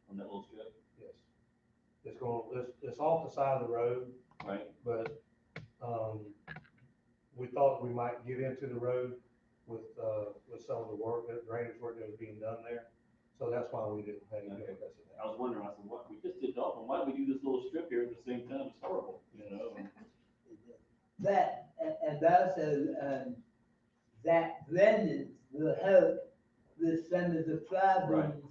on that little strip, Yes. It's off the side of the road, right? but, we thought we might get into the road with some of the work, the drainage work that was being done there. So that's why we didn't pay any Okay. because of I that. was wondering, I said, what, we just did Dolphin, why did we do this little strip here at the same time? It's horrible, you know? That, and also, that drainage will help with some of the problems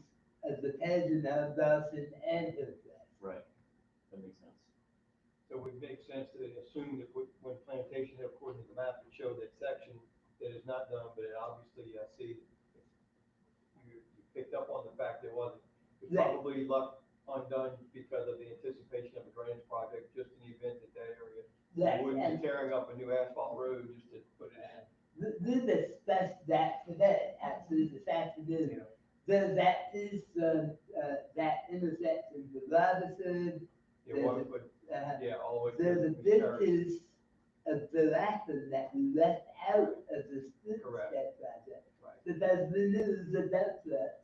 of the paving of Dawson and Hillcrest. Right, that makes sense. So it would make sense to assume that when Plantation, according to the map, it showed that section that is not done, but it obviously, I see, you picked up on the fact there wasn't. It's Right. probably left undone because of the anticipation of a drainage project, just in the event that area. Right, You wouldn't and be tearing up a new asphalt road just to put it in. we discussed that today, actually this afternoon. There's that piece, that intersection with Robinson, You want to put, yeah, all the way. to there's a the big church. piece of the Latin that we left out of the street Correct. step project. Right. Because we knew the dump trucks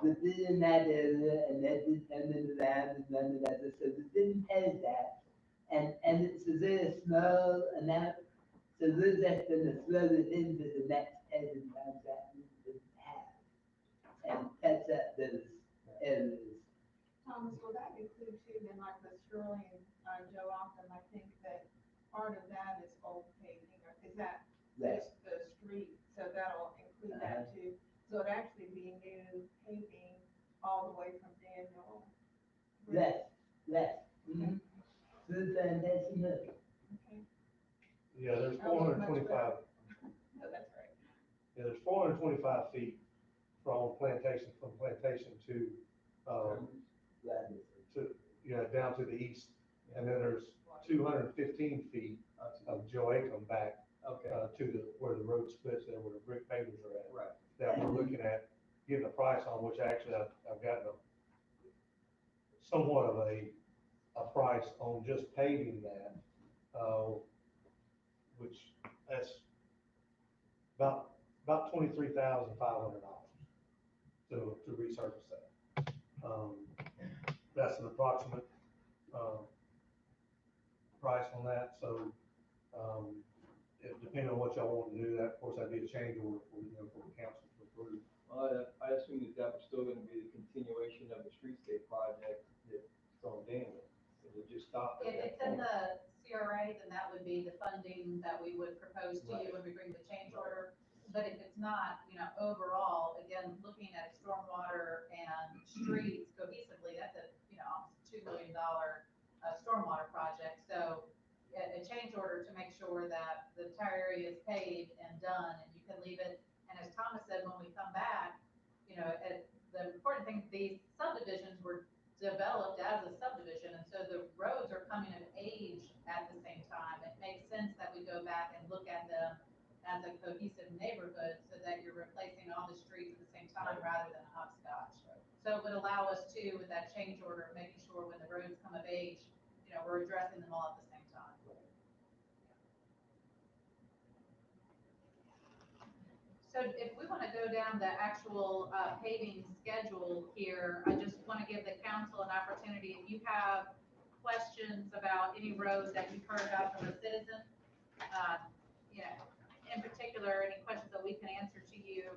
would be in that area and they'd be coming around and none of that, so we didn't pay that. And it's a very small amount, so we're just gonna throw it into the next paving contract we would have. And catch up those areas. Thomas, will that include too, then like the Shirley and Joe Often, I think that part of that is old paving, or is that Right. just the street? So that'll include that too. So it'd actually be new paving all the way from Daniel. Yes, yes. Mm-hmm. Through Plantation Hill. Okay, Yeah, there's 425, no, that's right. yeah, there's 425 feet from Plantation to, down to the east. And then there's 215 feet of Joachim back, Okay, where the road splits there, where the brick pavers are at. right. That we're looking at getting a price on, which actually I've gotten somewhat of a price on just paving that, which that's about $23,500 to resurface that. That's an approximate, price on that, so, if, depending on what y'all want to do, that, of course, that'd be a change order for, for the council to approve. I assume that was still gonna be the continuation of the streetscape project that's on Daniel. It would just stop If at that it's in point. the CRA, then that would be the funding that we would propose to you Right. when we bring the change order. But if it's not, overall, again, looking at stormwater and streets cohesively, that's almost $2 million stormwater project. So a change order to make sure that the entire area is paved and done, and you can leave it. And as Thomas said, when we come back, the important thing, these subdivisions were developed as a subdivision, and so the roads are coming of age at the same time. It makes sense that we go back and look at them as a cohesive neighborhood, so that you're replacing all the streets at the same time rather than hopscotch. So it would allow us to, with that change order, making sure when the roads come of age, we're addressing them all at the same time. So if we want to go down the actual paving schedule here, I just want to give the council an opportunity. If you have questions about any road that you've heard about from a citizen, in particular, any questions that we can answer to you,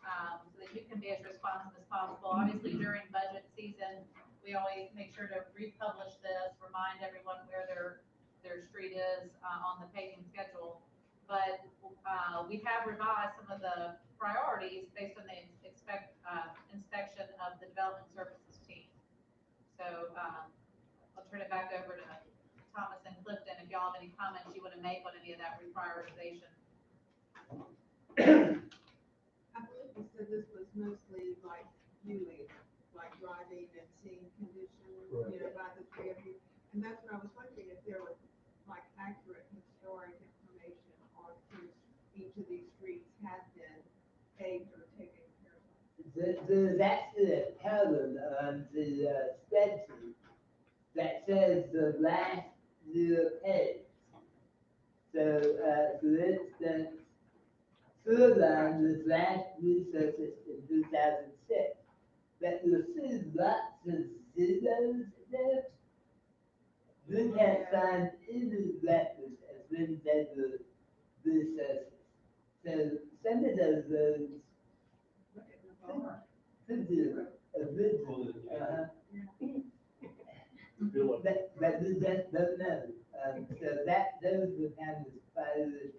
so that you can be as responsive as possible. Obviously, during budget season, we always make sure to republish this, remind everyone where their street is on the paving schedule. But we have revised some of the priorities based on the inspection of the development services team. So I'll turn it back over to Thomas and Clifton if y'all have any comments you want to make on any of that reprioritization. I believe you said this was mostly like viewing, like driving and seeing condition, by the three of you. And that's what I was wondering, if there was like accurate historic information on each of these streets had been paved or taken care of. There's actually a column on the spreadsheet that says the last year paved. So, for instance, Sewer line was last resurfaced in 2006, but you'll see lots of zeros there. We can't find any records of when they were resurfaced. So some of those roads could be original, but we just don't know. So those were kind of priorities.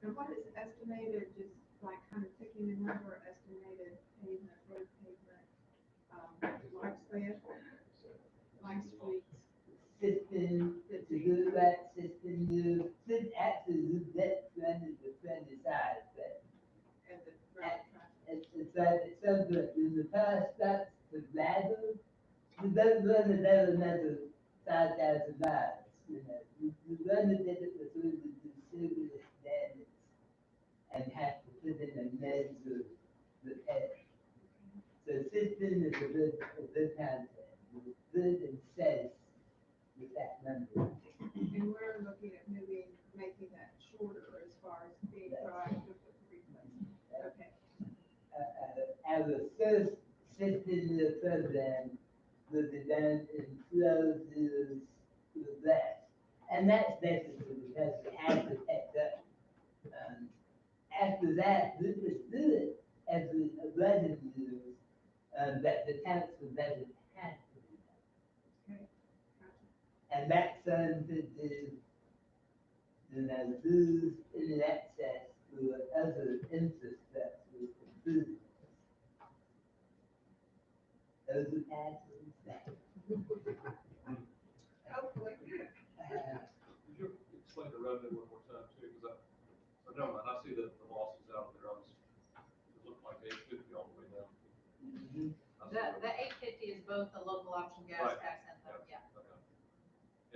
And what is estimated, just like kind of picking a number, estimated pavement, road pavement, lifespan, life streets? System, to do that system, you should actually do that 20 to 25, but And the route traffic. it's like some good, in the past, that's the ladder, you don't run another 5,000 miles, you run it before you do serious damage and have to put in a measure repair. So system is a good concept, it's good and safe with that number. And we're looking at making that shorter as far as being proactive with the replacement. Okay. As a first 15-year program will be done in 12 years or less. And that's basically because we have to catch up. After that, we just do it every 11 years, that the council doesn't have to do that. Okay. Gotcha. And that's something to lose in access to other infrastructure improvements. Those are passions. Hopefully. Could you explain the revenue one more time too, because never mind, I see the losses out there, it looked like 850 all the way down. I see The 850 is both the local option gas Right. tax and the, yeah. Okay.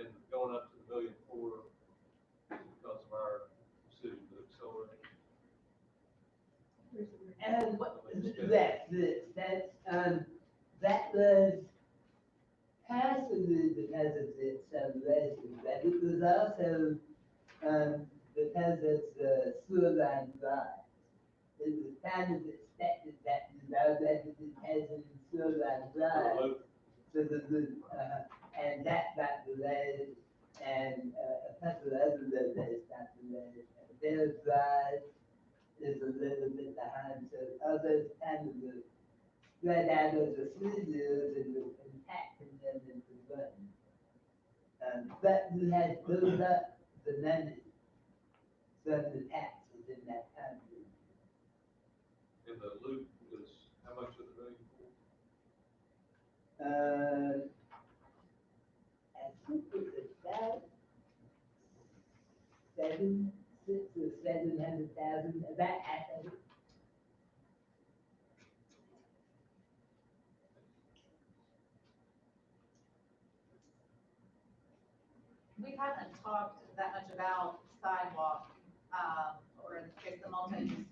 And going up to the $1.4 million is because of our decision to accelerate. And that was partially because of the acceleration, but it was also, because of the sewer line drive. It was kind of expected that the road had to be taken sewer line drive to the loop. and that got delayed, and a couple of other delays got delayed. And Bears Drive is a little bit behind, so others kind of spread out over 3 years and was impacting them into one. But we had built up the money from the taxes in that country. And the loop is, how much of the million? I think it's about 600,000, about half of it. We haven't talked that much about sidewalk, or in this case, the multi-use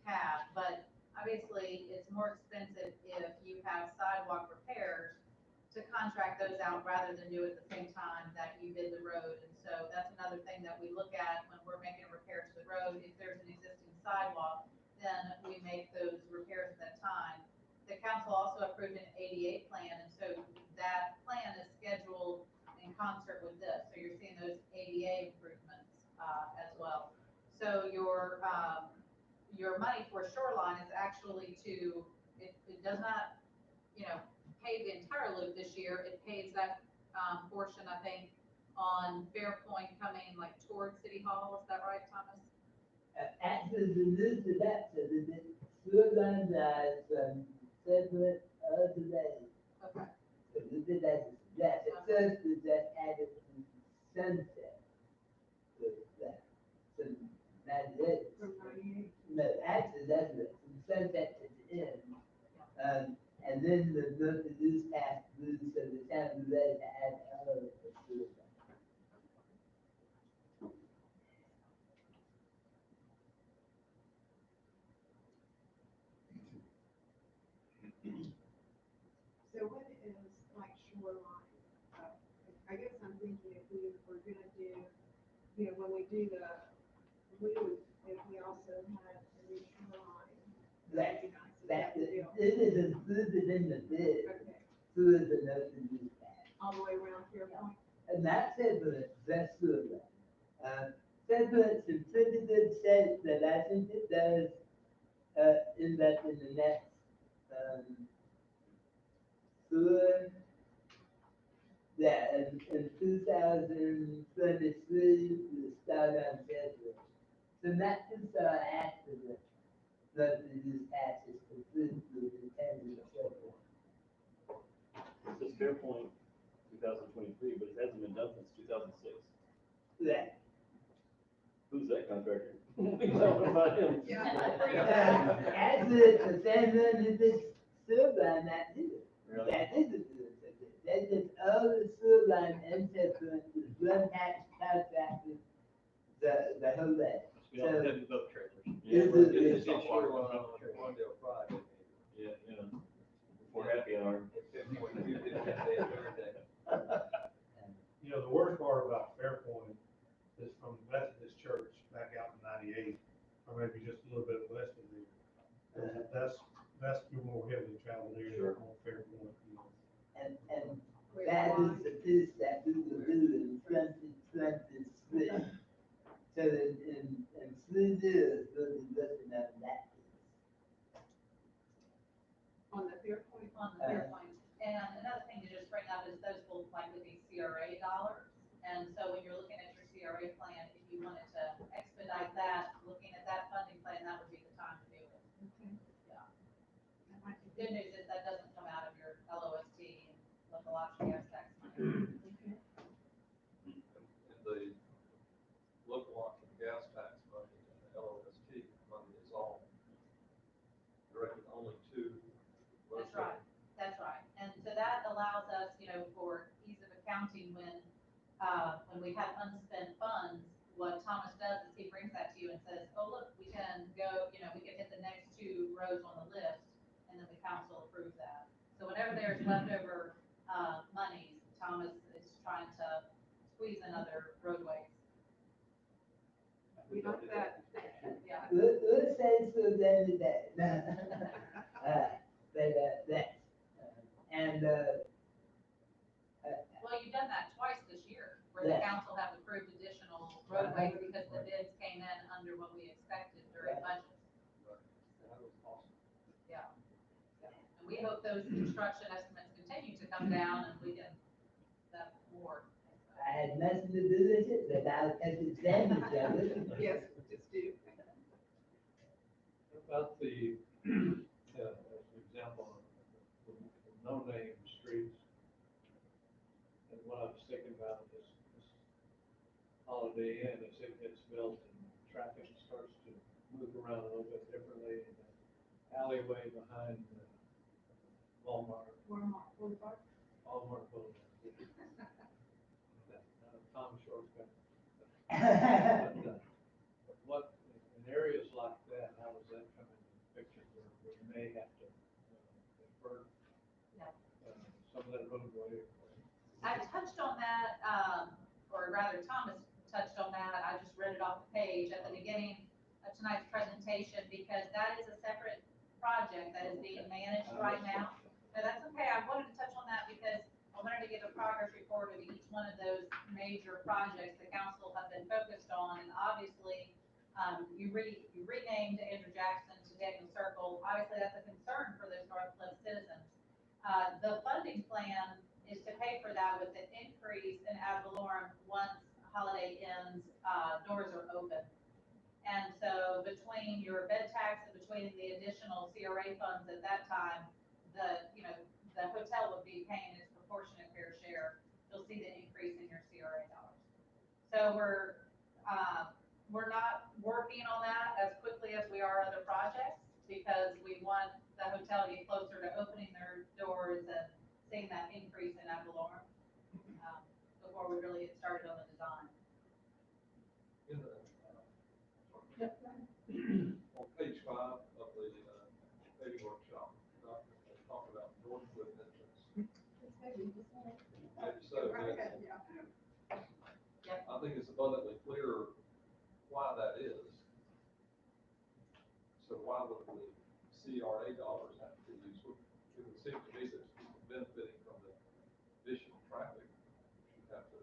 path, but obviously it's more expensive if you have sidewalk repairs to contract those out rather than do it at the same time that you bid the road. And so that's another thing that we look at when we're making a repair to the road. If there's an existing sidewalk, then we make those repairs at that time. The council also approved an ADA plan, and so that plan is scheduled in concert with this. So you're seeing those ADA improvements, as well. So your money for shoreline is actually it does not, pave the entire loop this year. It pays that, portion, I think, on Fairpoint coming like towards City Hall. Is that right, Thomas? Actually, the list of that, so the shoreline drive from separate other days. Okay. So this is that, at first we just added to sunset. So that, so 98. From 98. No, actually, that's it, from sunset to the end. And then the multi-use path through, so the town was ready to add all of it to it. So when is like shoreline, I guess I'm thinking if we were gonna do, when we do the loop, if we also had a new shoreline. That, would be nice. Is that, the deal? it is included in the bid, Okay, through the multi-use path. all the way around Fairpoint? And that separate, that's good. Separate's in pretty good shape, but I think it does, end up in the next, sewer. Yeah, in 2023, we start on February. So not too far after the multi-use path is completed, we intend to February. It says Fairpoint 2023, but it hasn't been done since 2006. Yeah. Who's that contractor? We talking about him. Actually, it's the same one that did sewer line that did it. Really? That is it. They did all the sewer line and separate, with one tax contractor, the whole way. We all have both trailers. Yeah, we're it's- getting it's this Sure, water on on Mondale Friday. Yeah, before happy hour. The worst part about Fairpoint is from Methodist Church back out in 98, or maybe just a little bit west of there. That's your more heavily traveled area Sure. on Fairpoint. And that is the piece that we will do in 2023. So in 3 years, we'll be looking at that piece. On the Fairpoint? On the Fairpoint. And another thing to just bring up is those will likely be CRA dollars. And so when you're looking at your CRA plan, if you wanted to expedite that, looking at that funding plan, that would be the time to do it. Okay. Yeah. That might be The good news is that doesn't come out of your LOST and local option gas tax money. okay. And the local option gas tax money and the LOST money is all directed only to. That's right, that's right. And so that allows us, for ease of accounting, when we have unspent funds, what Thomas does is he brings that to you and says, oh, look, we can go, we can hit the next 2 rows on the list, and then the council approves that. So whenever there's leftover, money, Thomas is trying to squeeze in other roadways. We like that. Yeah. We'll say so then today. And, Well, you've done we hope those construction estimates continue to come down and we can, that more. I had nothing to do with it, but I'll take advantage of it. Yes, just do. About the, as an example, of the no-name streets, and what I was thinking about is Holiday Inn, as it gets built and traffic starts to move around a little bit differently, and the alleyway behind Walmart, Walmart Boulevard. Walmart Boulevard. Tom Shortcut. But what, in areas like that, how does that come into the picture where we may have to convert Yeah. some of that roadway? I touched on that, or rather Thomas touched on that, I just read it off the page at the beginning of tonight's presentation, because that is a separate project that is being managed right now. No, that's okay, I wanted to touch on that because I wanted to give a progress report of each one of those major projects the council have been focused on, and obviously, you renamed Andrew Jackson to Daniel Circle, obviously that's a concern for those North Cliff citizens. The funding plan is to pay for that with an increase in ad valorem once Holiday Inn's doors are open. And so between your bed tax and between the additional CRA funds at that time, the hotel would be paying its proportionate fair share. You'll see the increase in your CRA dollars. So we're not working on that as quickly as we are other projects, because we want the hotel to get closer to opening their doors and seeing that increase in ad valorem before we really get started on the design. In the, on page 5 of the paving workshop, they talk about Northwood entrance. And so I think it's abundantly clear why that is. So why would the CRA dollars have to be used? It would seem to me that people benefiting from the additional traffic should have to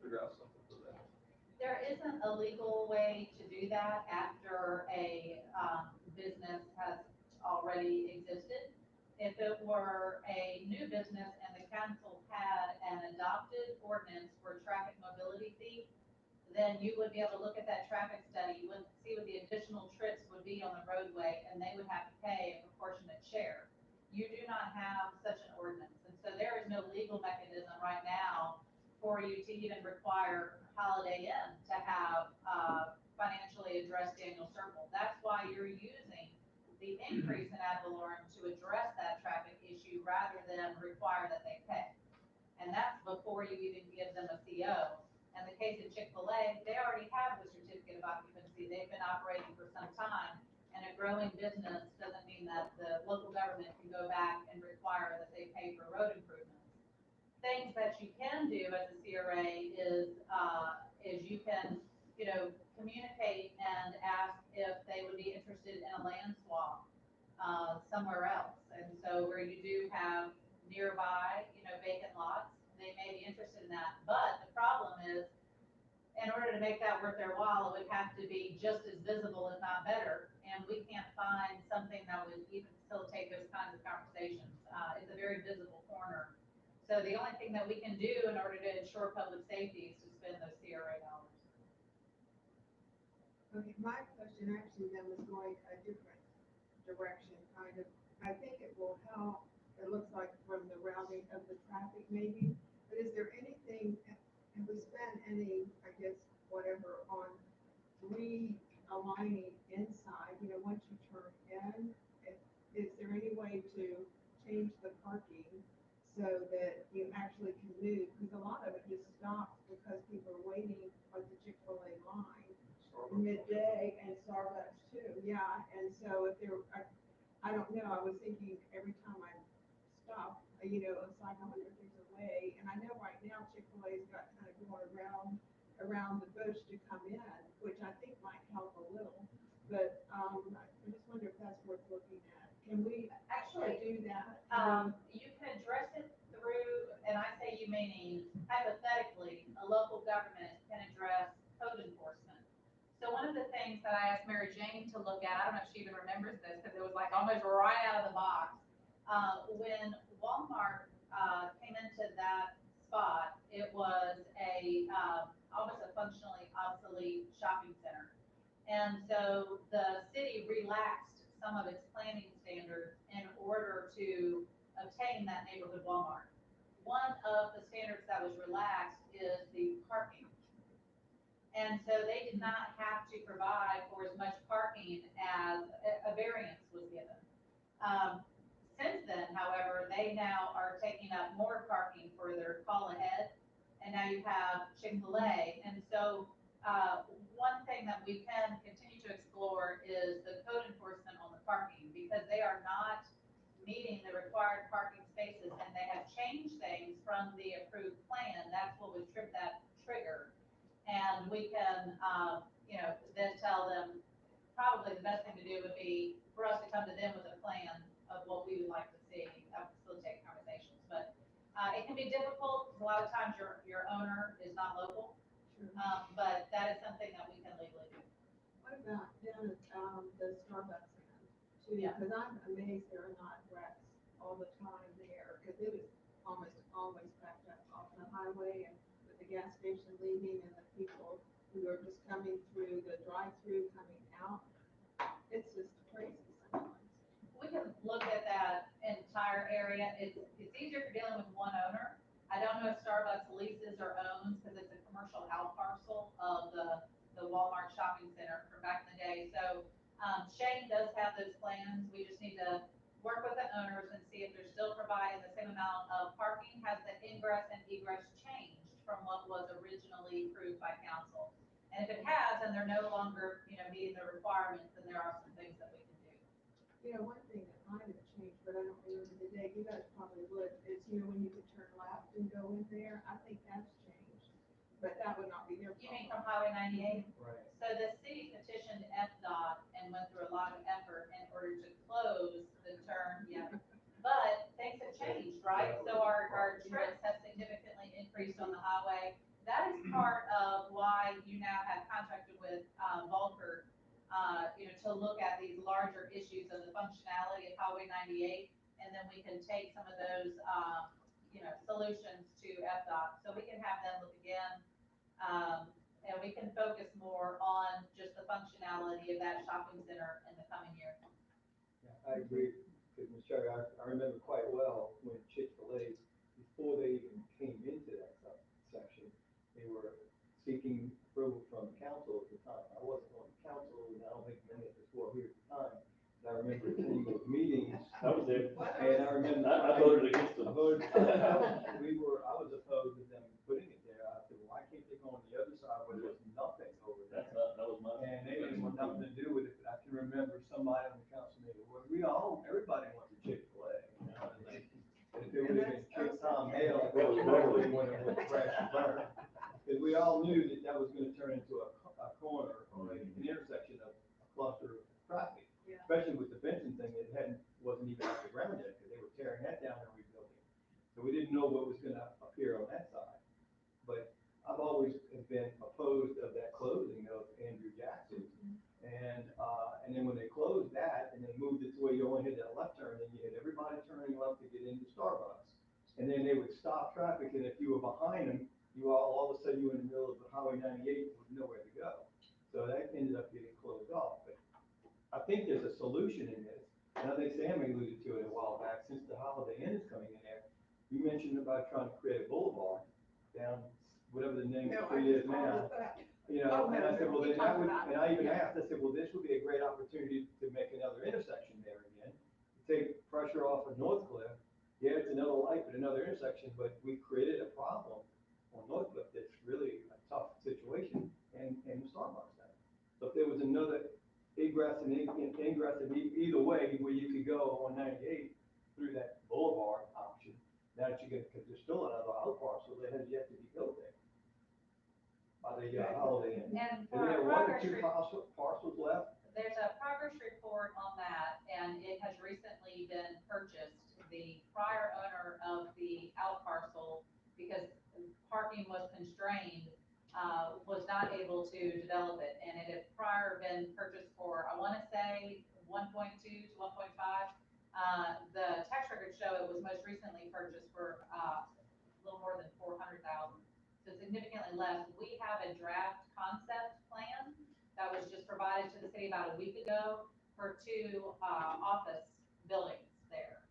figure out something for that. There isn't a legal way to do that after a business has already existed. If it were a new business and the council had an adopted ordinance for traffic mobility fee, then you would be able to look at that traffic study, you would see what the additional trips would be on the roadway, and they would have to pay a proportionate share. You do not have such an ordinance, and so there is no legal mechanism right now for you to even require Holiday Inn to have financially addressed Daniel Circle. That's why you're using the increase in ad valorem to address that traffic issue rather than require that they pay. And that's before you even give them a CO. In the case of Chick-fil-A, they already have the certificate of occupancy. They've been operating for some time, and a growing business doesn't mean that the local government can go back and require that they pay for road improvements. Things that you can do as a CRA is you can, communicate and ask if they would be interested in a land swap somewhere else. And so where you do have nearby, vacant lots, they may be interested in that. But the problem is, in order to make that worth their while, it would have to be just as visible, if not better. And we can't find something that would even facilitate those kinds of conversations. It's a very visible corner. So the only thing that we can do in order to ensure public safety is to spend those CRA dollars. Okay, my question actually then was going a different direction, kind of. I think it will help, it looks like from the routing of the traffic maybe, but is there anything, have we spent any, I guess, whatever, on realigning inside, once you turn in? Is there any way to change the parking so that you actually can move? Because a lot of it just stops because people are waiting at the Chick-fil-A line midday, and Starbucks too, yeah. And so if there, I don't know, I was thinking every time I stop, it's like, I wonder if there's a way, and I know right now Chick-fil-A's got kind of going around the bush to come in, which I think might help a little, but I just wonder if that's worth looking at. Can we Actually do that? You can address it through, and I say you meaning hypothetically, a local government can address code enforcement. So one of the things that I asked Mary Jane to look at, I don't know if she even remembers this, because it was like almost right out of the box. When Walmart, came into that spot, it was almost a functionally obsolete shopping center. And so the city relaxed some of its planning standards in order to obtain that neighborhood Walmart. One of the standards that was relaxed is the parking. And so they did not have to provide for as much parking as a variance was given. Since then, however, they now are taking up more parking for their call ahead, and now you have Chick-fil-A. And so, one thing that we can continue to explore is the code enforcement on the parking, because they are not meeting the required parking spaces, and they have changed things from the approved plan. That's what would trip that trigger. And we can, then tell them, probably the best thing to do would be for us to come to them with a plan of what we would like to see, facilitate conversations. But it can be difficult, because a lot of times your owner is not local, but that is something that we can legally do. What about down at, the Starbucks end too? Yeah. Because I'm amazed there are not wrecks all the time there, because it was almost always backed up off the highway, and with the gas station leaving and the people who are just coming through the drive-through coming out. It's just crazy sometimes. We can look at that entire area. It's easier if you're dealing with one owner. I don't know if Starbucks leases or owns, because it's a commercial out parcel of the Walmart shopping center from back in the day. So, Shane does have those plans. We just need to work with the owners and see if they're still providing the same amount of parking. Has the ingress and egress changed from what was originally approved by council? And if it has, and they're no longer, meeting the requirements, then there are some things that we can do. One thing that might have changed, but I don't remember the date, you guys probably would, is, when you could turn left and go in there, I think that's changed. But that would not be their You mean problem. from Highway 98? Right. So the city petitioned FDOT and went through a lot of effort in order to close the turn, But things have changed, right? So our trips have significantly increased on the highway. That is part of why you now have contracted with, Volker, to look at these larger issues of the functionality of Highway 98. And then we can take some of those, solutions to FDOT. So we can have them look again. And we can focus more on just the functionality of that shopping center in the coming year. Yeah, I agree, because Ms. Sherry, I remember quite well when Chick-fil-A, before they even came into that section, they were seeking approval from the council at the time. I wasn't on the council, and I don't think many of us were here at the time. But I remember attending those meetings. I was there. And I remember. I voted against them. I was opposed to them putting it there. I said, well, why can't they go on the other side where there's nothing over there? That was my. And they didn't want nothing to do with it. I can remember somebody on the council meeting, well, everybody went to Chick-fil-A. And if it would have been Tom Hale, everybody would have crashed and burned. Because we all knew that was gonna turn into a corner or an intersection of a cluster of traffic. Yeah. Especially with the Benson thing, wasn't even off the ground yet, because they were tearing that down and rebuilding. So we didn't know what was gonna appear on that side. But I've always been opposed of that closing of Andrew Jackson. And then when they closed that and they moved it to where you only had that left turn, then you had everybody turning left to get into Starbucks. And then they would stop traffic, and if you were behind them, all of a sudden you were in the middle of the Highway 98 with nowhere to go. So that ended up getting closed off. But I think there's a solution in this. And I think Sam alluded to it a while back, since the Holiday Inn is coming in there. You mentioned about trying to create a boulevard down, whatever the name of the street is now. And I said, well, then that would, and I even asked, I said, well, this would be a great opportunity to make another intersection there again. Take pressure off of Northcliffe. Yeah, it's another light, but another intersection, but we created a problem on Northcliffe that's really a tough situation and Starbucks now. So if there was another ingress and either way, where you could go on 98 through that boulevard option, now that you get, because there's still another out parcel that has yet to be built there. By the Holiday Inn. And And for we our have one or progress two parcels left. there's a progress report on that, and it has recently been purchased. The prior owner of the out parcel, because parking was constrained, was not able to develop it, and it had prior been purchased for, I wanna say, 1.2 to 1.5. The tax records show it was most recently purchased for, a little more than 400,000, so significantly less. We have a draft concept plan that was just provided to the city about a week ago for two, office buildings there.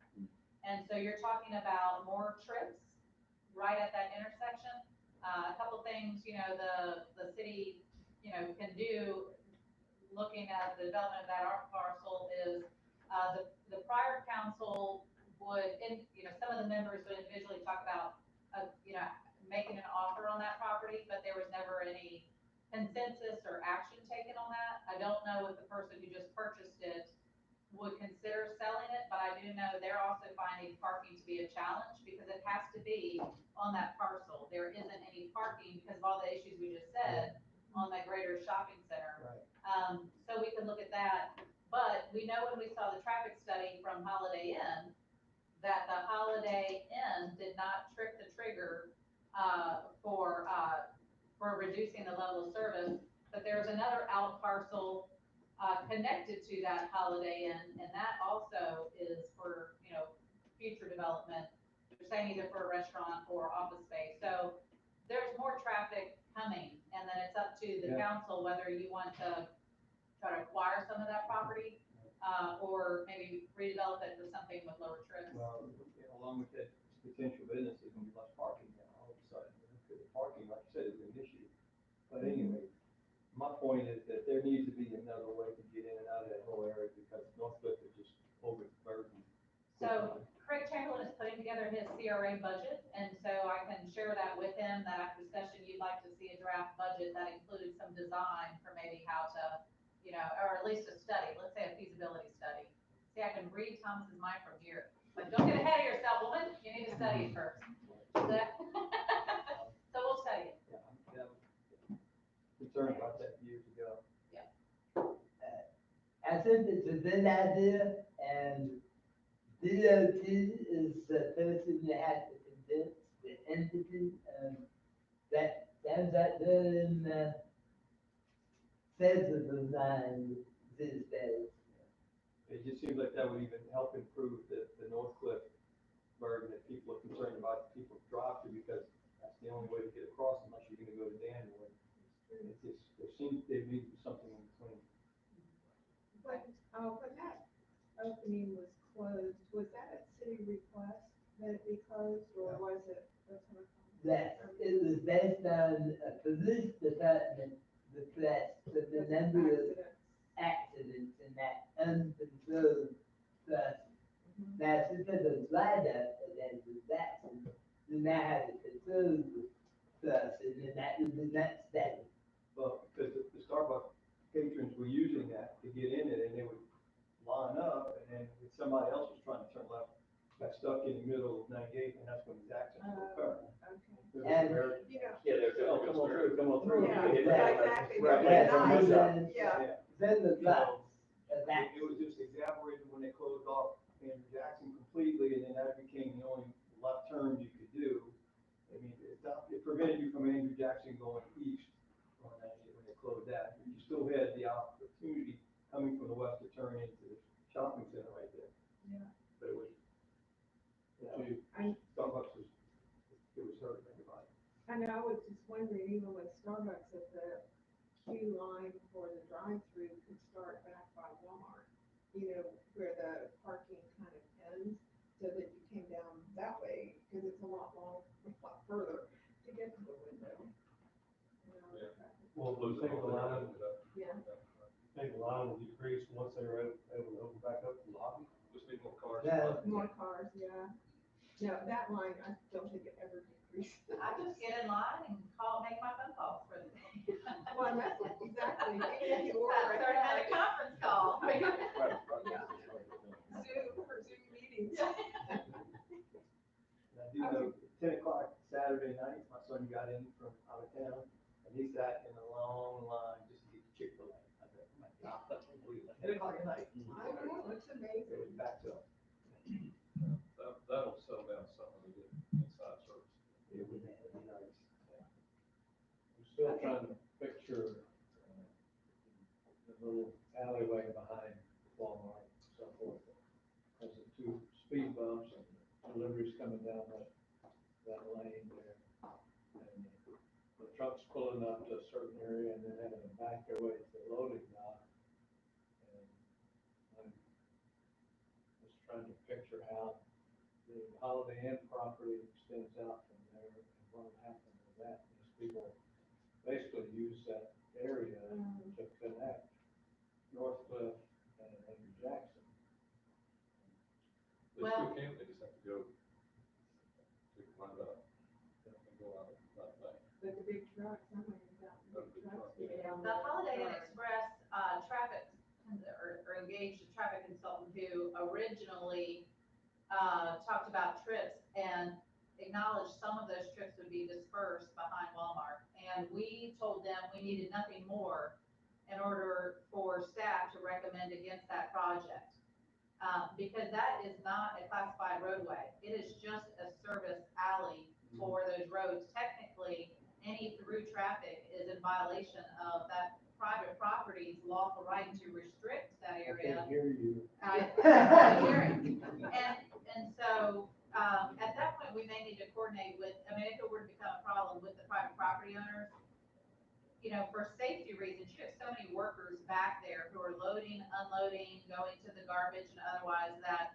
And so you're talking about more trips right at that intersection. A couple things, the city, can do, looking at the development of that art parcel is, the prior council would, some of the members would individually talk about, making an offer on that property, but there was never any consensus or action taken on that. I don't know if the person who just purchased it would consider selling it, but I do know they're also finding parking to be a challenge because it has to be on that parcel. There isn't any parking because of all the issues we just said on that greater shopping center. Right. So we could look at that, but we know when we saw the traffic study from Holiday Inn, that the Holiday Inn did not trip the trigger, for reducing the level of service, but there's another out parcel, connected to that Holiday Inn, and that also is for, future development. They're saying either for a restaurant or office space, so there's more traffic coming, and then it's up to the Yeah. council whether you want to try to acquire some of that property, or maybe redevelop it for something with lower trips. Well, along with that potential business, there's gonna be less parking now, all of a sudden. Because the parking, like you said, is an issue. But anyway, my point is that there needs to be another way to get in and out of that whole area because Northcliffe is just overburdened. So Craig Chamberlain is putting together his CRA budget, and so I can share that with him, that after discussion, you'd like to see a draft budget that included some design for maybe how to, or at least a study, let's say a feasibility study. See, I can read Thomas's mind from here. Like, don't get ahead of yourself, woman, you need to study it first. So we'll study it. Yeah, I'm concerned about that years ago. I think it's a good idea, and DOT is the person that has to convince the entity, that sounds like they're in the sensible mind these days. It just seems like that would even help improve the Northcliffe burden that people are concerned about, people drive through because that's the only way to get across unless you're gonna go to Danwood. It's just, there needs to be something in between. But, when that opening was closed, was that at city request that it be closed, or was it? That it was based on a police department request for the number of accidents in that uncontrolled traffic. Now, since it was light up and then it was accident, we now have to control the traffic, and that would be not steady. Well, because the Starbucks patrons were using that to get in it and they would line up and then if somebody else was trying to turn left, got stuck in the middle of 98 and that's when these accidents would occur. Okay. And- Yeah, they're, Oh, come on through, come on through. Yeah, Yeah. exactly. Right. They're Yeah. nice. Yeah. Then the You know, bus, that, It was just exaggerated when they closed off Andrew Jackson completely, and then that became the only left turn you could do. I mean, it prevented you from Andrew Jackson going east on 98 when they closed that. You still had the opportunity coming from the west to turn into the shopping center right there. Yeah. But it was, Starbucks was, it was hurting everybody. I know, I was just wondering, even with Starbucks, if the queue line for the drive-through could start back by Walmart, where the parking kind of ends, so that you came down that way, because it's a lot further to get to the window. Yeah. Well, Close it think off the there, line, open it up. Yeah. think the line will decrease once they're able to open back up the lobby. Just need more cars. Yeah. More cars, yeah. No, that line, I don't think it ever decreased. I just get in line and make my phone calls for the day. Well, that's exactly, even if you order About a 30-minute conference call. Right, right. Zoom or Zoom meetings. And I do know, 10 o'clock Saturday night, my son got in from out of town, and he sat in a long line just to get Chick-fil-A. I said, oh my God, that's unbelievable. 10 o'clock at night. I know, it's amazing. It was backed up. That'll settle down some of the inside service. It would be nice. I'm still trying to picture the little alleyway behind Walmart. crews coming down that lane there. And the trucks pulling up to a certain area and then having to back their way to the loading dock. And I'm just trying to picture how the Holiday Inn property extends out from there and what will happen with that. These people basically use that area to connect Northcliffe and Jackson. They still can, they just have to go to climb up and go out that way. But the big trucks, somebody's got the big trucks. to get down The there. Holiday Inn Express, traffic, or engaged a traffic consultant who originally, talked about trips and acknowledged some of those trips would be dispersed behind Walmart. And we told them we needed nothing more in order for staff to recommend against that project. Because that is not a classified roadway. It is just a service alley for those roads. Technically, any through traffic is in violation of that private property's lawful right to restrict that I area. can't hear you. I hear it. And so, at that point, we may need to coordinate with, I mean, if it were to become a problem with the private property owners, you know, for safety reasons, you have so many workers back there who are loading, unloading, going to the garbage and otherwise, that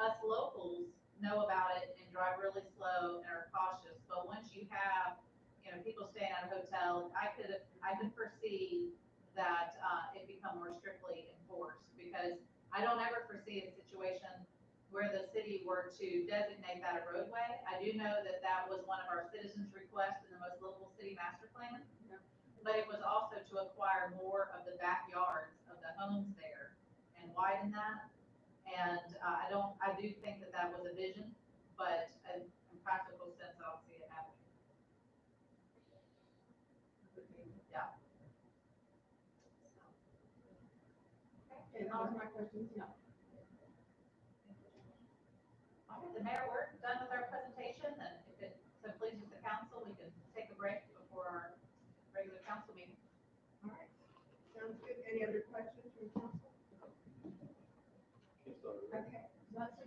us locals know about it and drive really slow and are cautious. But once you have, you know, people staying at a hotel, I could foresee that, it become more strictly enforced, because I don't ever foresee a situation where the city were to designate that a roadway. I do know that that was one of our citizens' requests in the most local city master plan. But it was also to acquire more of the backyards of the homes there and widen that. And, I do think that that was a vision, but in practical sense, I don't see it happening. Yeah. Okay, those are my questions. No. Okay, the mayor, we're done with our presentation, and if it so pleases the council, we can take a break before our regular council meeting. All right, sounds good. Any other questions from council? Okay.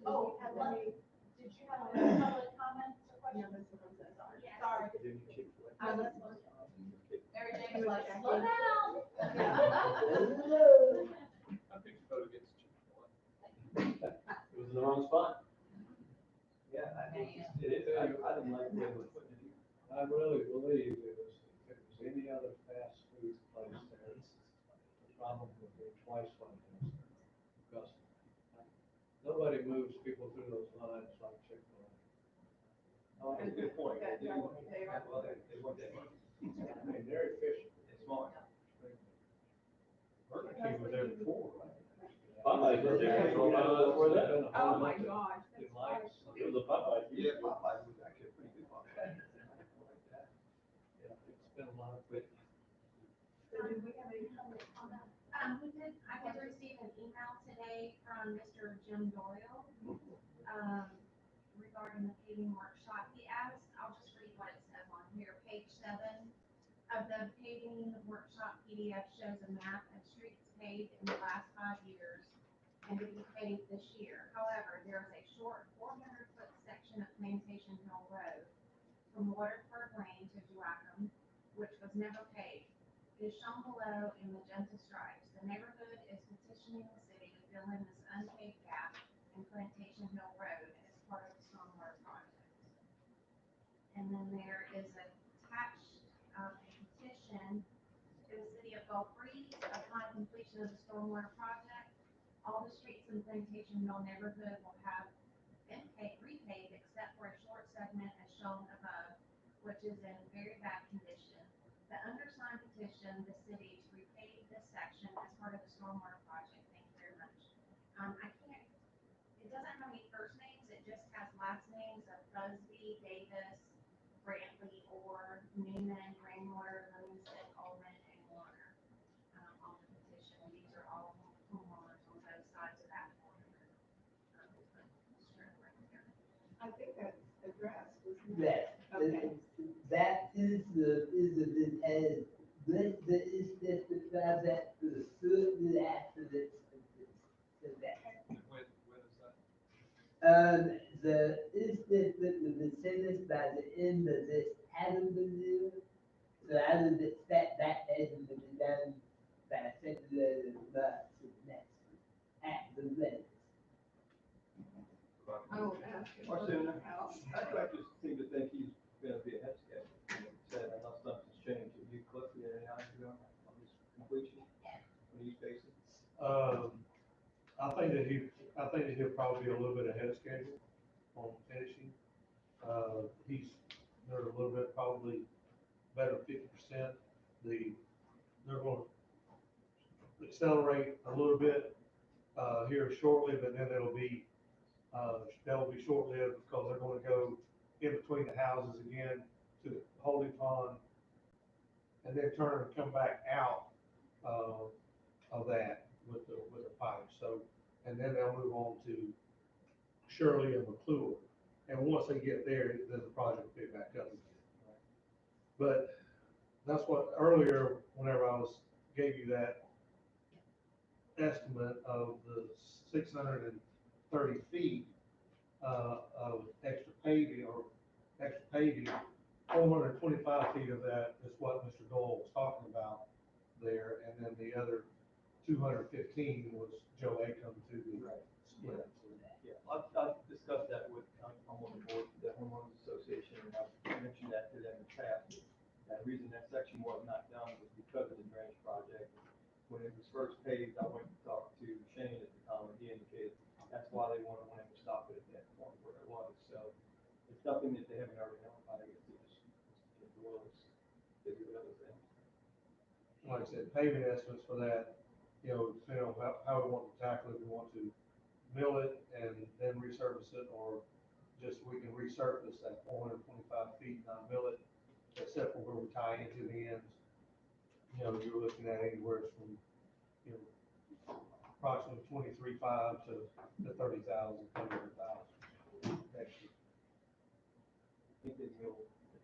Oh, Let what- me- Did you have any public comments or Yeah, questions? that's what I'm saying. Sorry. Yes. Sorry. I was, Mary Jane was like, Okay. slow down. I think you vote against Chick-fil-A. It was in the wrong spot. Yeah, I think Yeah. it is, I didn't like the way it was put in. I really believe if it was any other fast food place there, the problem would be twice what it is. Because nobody moves people through those lines like Chick-fil-A. Oh, that's a good point. They do, They are. well, they want that money. I mean, they're efficient. It's smart. Burger King was there before, right? Popeyes was there before that. Oh, my gosh. It that's likes, It was a Popeyes. Yeah, Popeye was actually a pretty good one. yeah, it's been a lot of quick. So do we have any public comment? I did receive an email today from Mr. Jim Doyle, regarding the paving workshop. He asked, I'll just read what it says on here, page 7 of the paving workshop PDF shows a map of streets paved in the last 5 years and to be paved this year. However, there is a short 400-foot section of Plantation Hill Road from Waterford Lane to Joachim, which was never paved. It is shown below in magenta stripes. The neighborhood is petitioning the city to fill in this unpaved gap in Plantation Hill Road as part of the stormwater project. And then there is attached a petition to the city of Gulf Breeze upon completion of the stormwater project. All the streets in Plantation Hill neighborhood will have been repaved except for a short segment as shown above, which is in very bad condition. The undersigned petition the city to repave this section as part of the stormwater project. Thank you very much. It doesn't have any first names, it just has last names of Busby, Davis, Brantley, Orr, Newman, Rainwater, Livingston, Coleman, and Warner, on the petition. These are all homeowners on both sides of that border. Strip right there. I think that's addressed, wasn't it? Yes, Okay. that is the, and this is just the project, the shortly after this, so that. When is that? is this with the finished by the end of this calendar year? So I would expect that estimate to be done by February, March of next year, at the latest. I will ask him. Marcina, House. I just seem to think he's gonna be ahead of schedule. Like you said, unless something's changed, have you clicked any idea on this completion, on these bases? I think that he'll probably be a little bit ahead of schedule on finishing. They're a little bit probably better, 50%. They're gonna accelerate a little bit, here shortly, but then that'll be short-lived because they're gonna go in between the houses again to the holding pond and then turn and come back out, of that with the pipe. So, and then they'll move on to Shirley and McClure. And once they get there, then the project will pick back up again. But that's what, earlier, whenever I gave you that estimate of the 630 feet, of extra paving, 425 feet of that is what Mr. Dole was talking about there, and then the other 215 was Joe Acom to the split. Yeah, I've discussed that with, I'm on the board of the homeowners association, and I've mentioned that to them in the past. And the reason that section was not done was because of the drainage project. When it was first paved, I went and talked to Shane at the time, and he indicated that's why they wanted him to stop it at that point where it was. So it's something that they haven't already notified, I guess, it's wills to do other things. Like I said, paving estimates for that, depending on how we want to tackle it, we want to mill it and then resurface it, or just we can resurface that 425 feet, not mill it, except for where we tie into the ends. You're looking at anywhere from, approximately 23.5 to 30,000, 100,000 next year. I think they milled the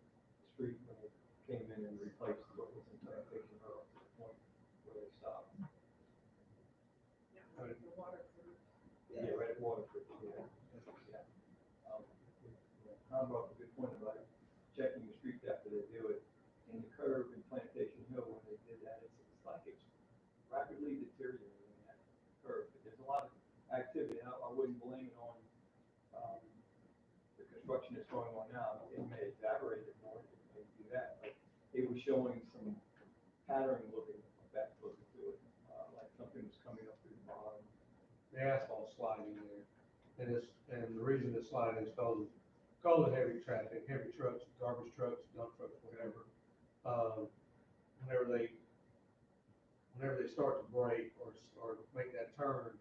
street when they came in and replaced what was in Plantation Road to the point where they stopped. The Waterford. Yeah, right at Waterford, yeah. Tom brought up a good point about checking the streets after they do it. In the curve in Plantation Hill, when they did that, it's like it's rapidly deteriorating that curve. But there's a lot of activity, and I wouldn't blame it on, the construction that's going on now. It may exaggerate it more, it may do that, but it was showing some pattern looking back looking to it, like something was coming up through the bottom. The asphalt sliding there, and the reason it's sliding is because of heavy traffic, heavy trucks, garbage trucks, dump trucks, whatever. Whenever they start to break or make that turn,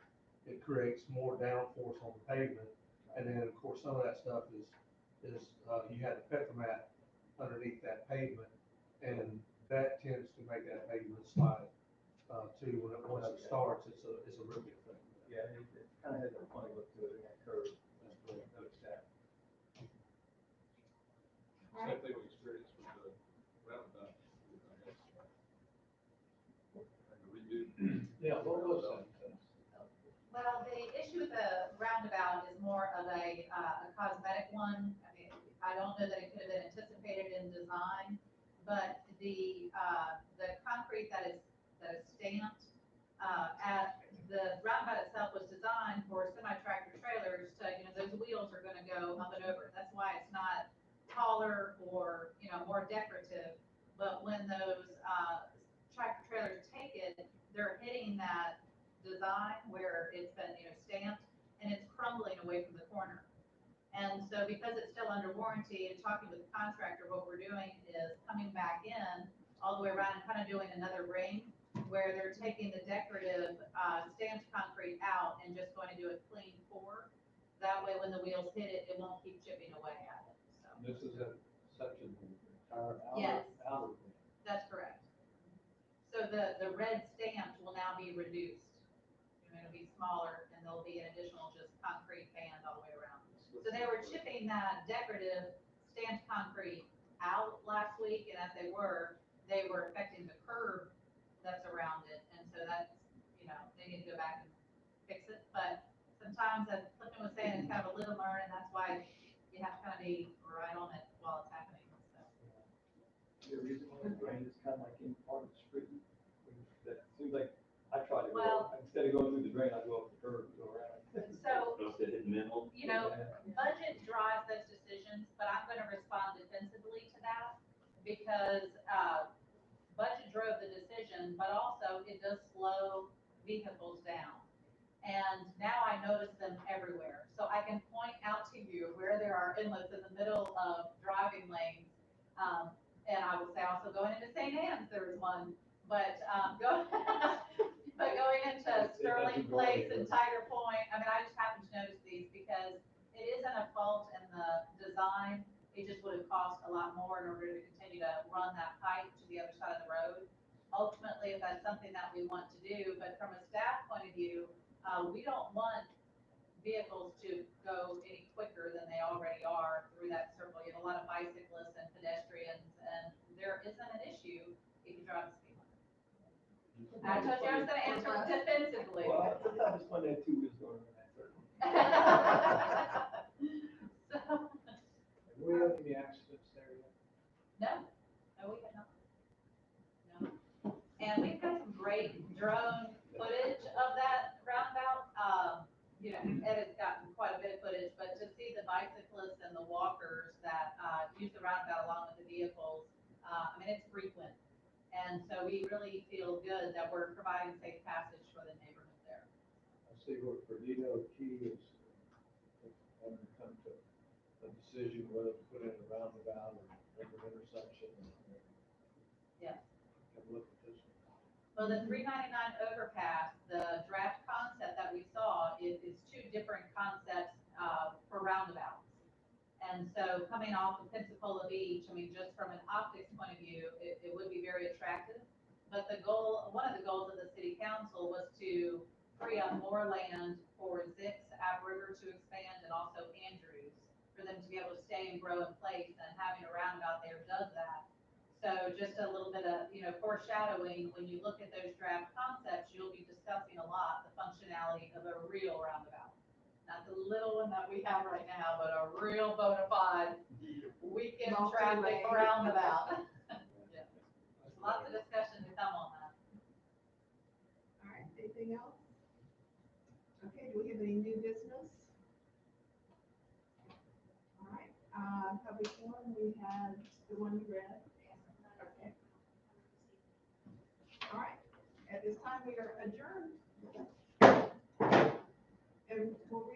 it creates more downforce on the pavement. And then, of course, some of that stuff is you had the petromat underneath that pavement, and that tends to make that pavement slide, too. Once it starts, it's a real good thing. Yeah, it kind of has a funny look to it in that curve. That's really noticed that. Same thing we experienced with the roundabout, I guess. And the redo. Yeah, what was that? Well, the issue with the roundabout is more of a cosmetic one. I mean, I don't know that it could have been anticipated in design, but the concrete that is stamped, at the roundabout itself was designed for semi-tractor trailers to, those wheels are gonna go up and over. That's why it's not taller or, more decorative. But when those, tractor trailers take it, they're hitting that design where it's been, stamped, and it's crumbling away from the corner. And so because it's still under warranty and talking with the contractor, what we're doing is coming back in all the way around and kind of doing another ring where they're taking the decorative, stamped concrete out and just going to do a clean pour. That way, when the wheels hit it, it won't keep chipping away at it, so. This is a section, entire Yes. outer. That's correct. So the red stamped will now be reduced. It'll be smaller, and there'll be an additional just concrete band all the way around. So they were chipping that decorative stamped concrete out last week, and as they were affecting the curb that's around it. And so that's, they need to go back and fix it. But sometimes, as Clifton was saying, it's kind of a live and learn, and that's why like, you have to kind of be right on it while it's happening, so. The reason why the drain is kind of like in part of the street. That seems like I try to Well- go, instead of going through the drain, I go up the curb and go around. So, Those that hit manhole. you know, budget drives those decisions, but I'm gonna respond defensively to that because, budget drove the decision, but also it does slow vehicles down. And now I notice them everywhere. So I can point out to you where there are inlets in the middle of driving lanes. And I would say also going into St. Anne's, there was one, but, but going into Sterling Place and Tiger Point, I mean, I just happened to notice these because it isn't a fault in the design. It just would have cost a lot more in order to continue to run that pipe to the other side of the road. Ultimately, if that's something that we want to do, but from a staff point of view, we don't want vehicles to go any quicker than they already are through that circle. You have a lot of bicyclists and pedestrians, and there isn't an issue if you drive the speed limit. I told you I was gonna answer defensively. Well, I just wanted to have two wheels going around that circle. So, Have we had any accidents there yet? no, we have not. No. And we've got some great drone footage of that roundabout. You know, Ed has gotten quite a bit of footage, but to see the bicyclists and the walkers that, use the roundabout along with the vehicles, I mean, it's frequent. And so we really feel good that we're providing safe passage for the neighborhood there. I see what Perdido Key is, having to come to a decision whether to put in a roundabout or an intersection. Yes. Have a look at this one. Well, the 399 overpass, the draft concept that we saw is two different concepts, for roundabouts. And so coming off of Pensacola Beach, I mean, just from an optics point of view, it would be very attractive. But the goal, one of the goals of the city council was to free up more land for Zix, App River to expand, and also Andrews, for them to be able to stay and grow in place, and having a roundabout there does that. So just a little bit of, you know, foreshadowing, when you look at those draft concepts, you'll be discussing a lot the functionality of a real roundabout. Not the little one that we have right now, but a real bona fide weekend traffic roundabout. Yeah. Lots of discussion to come on that. All right, anything else? Okay, do we have any new business? All right, public forum, we have the one you read. Okay. All right, at this time, we are adjourned. And we'll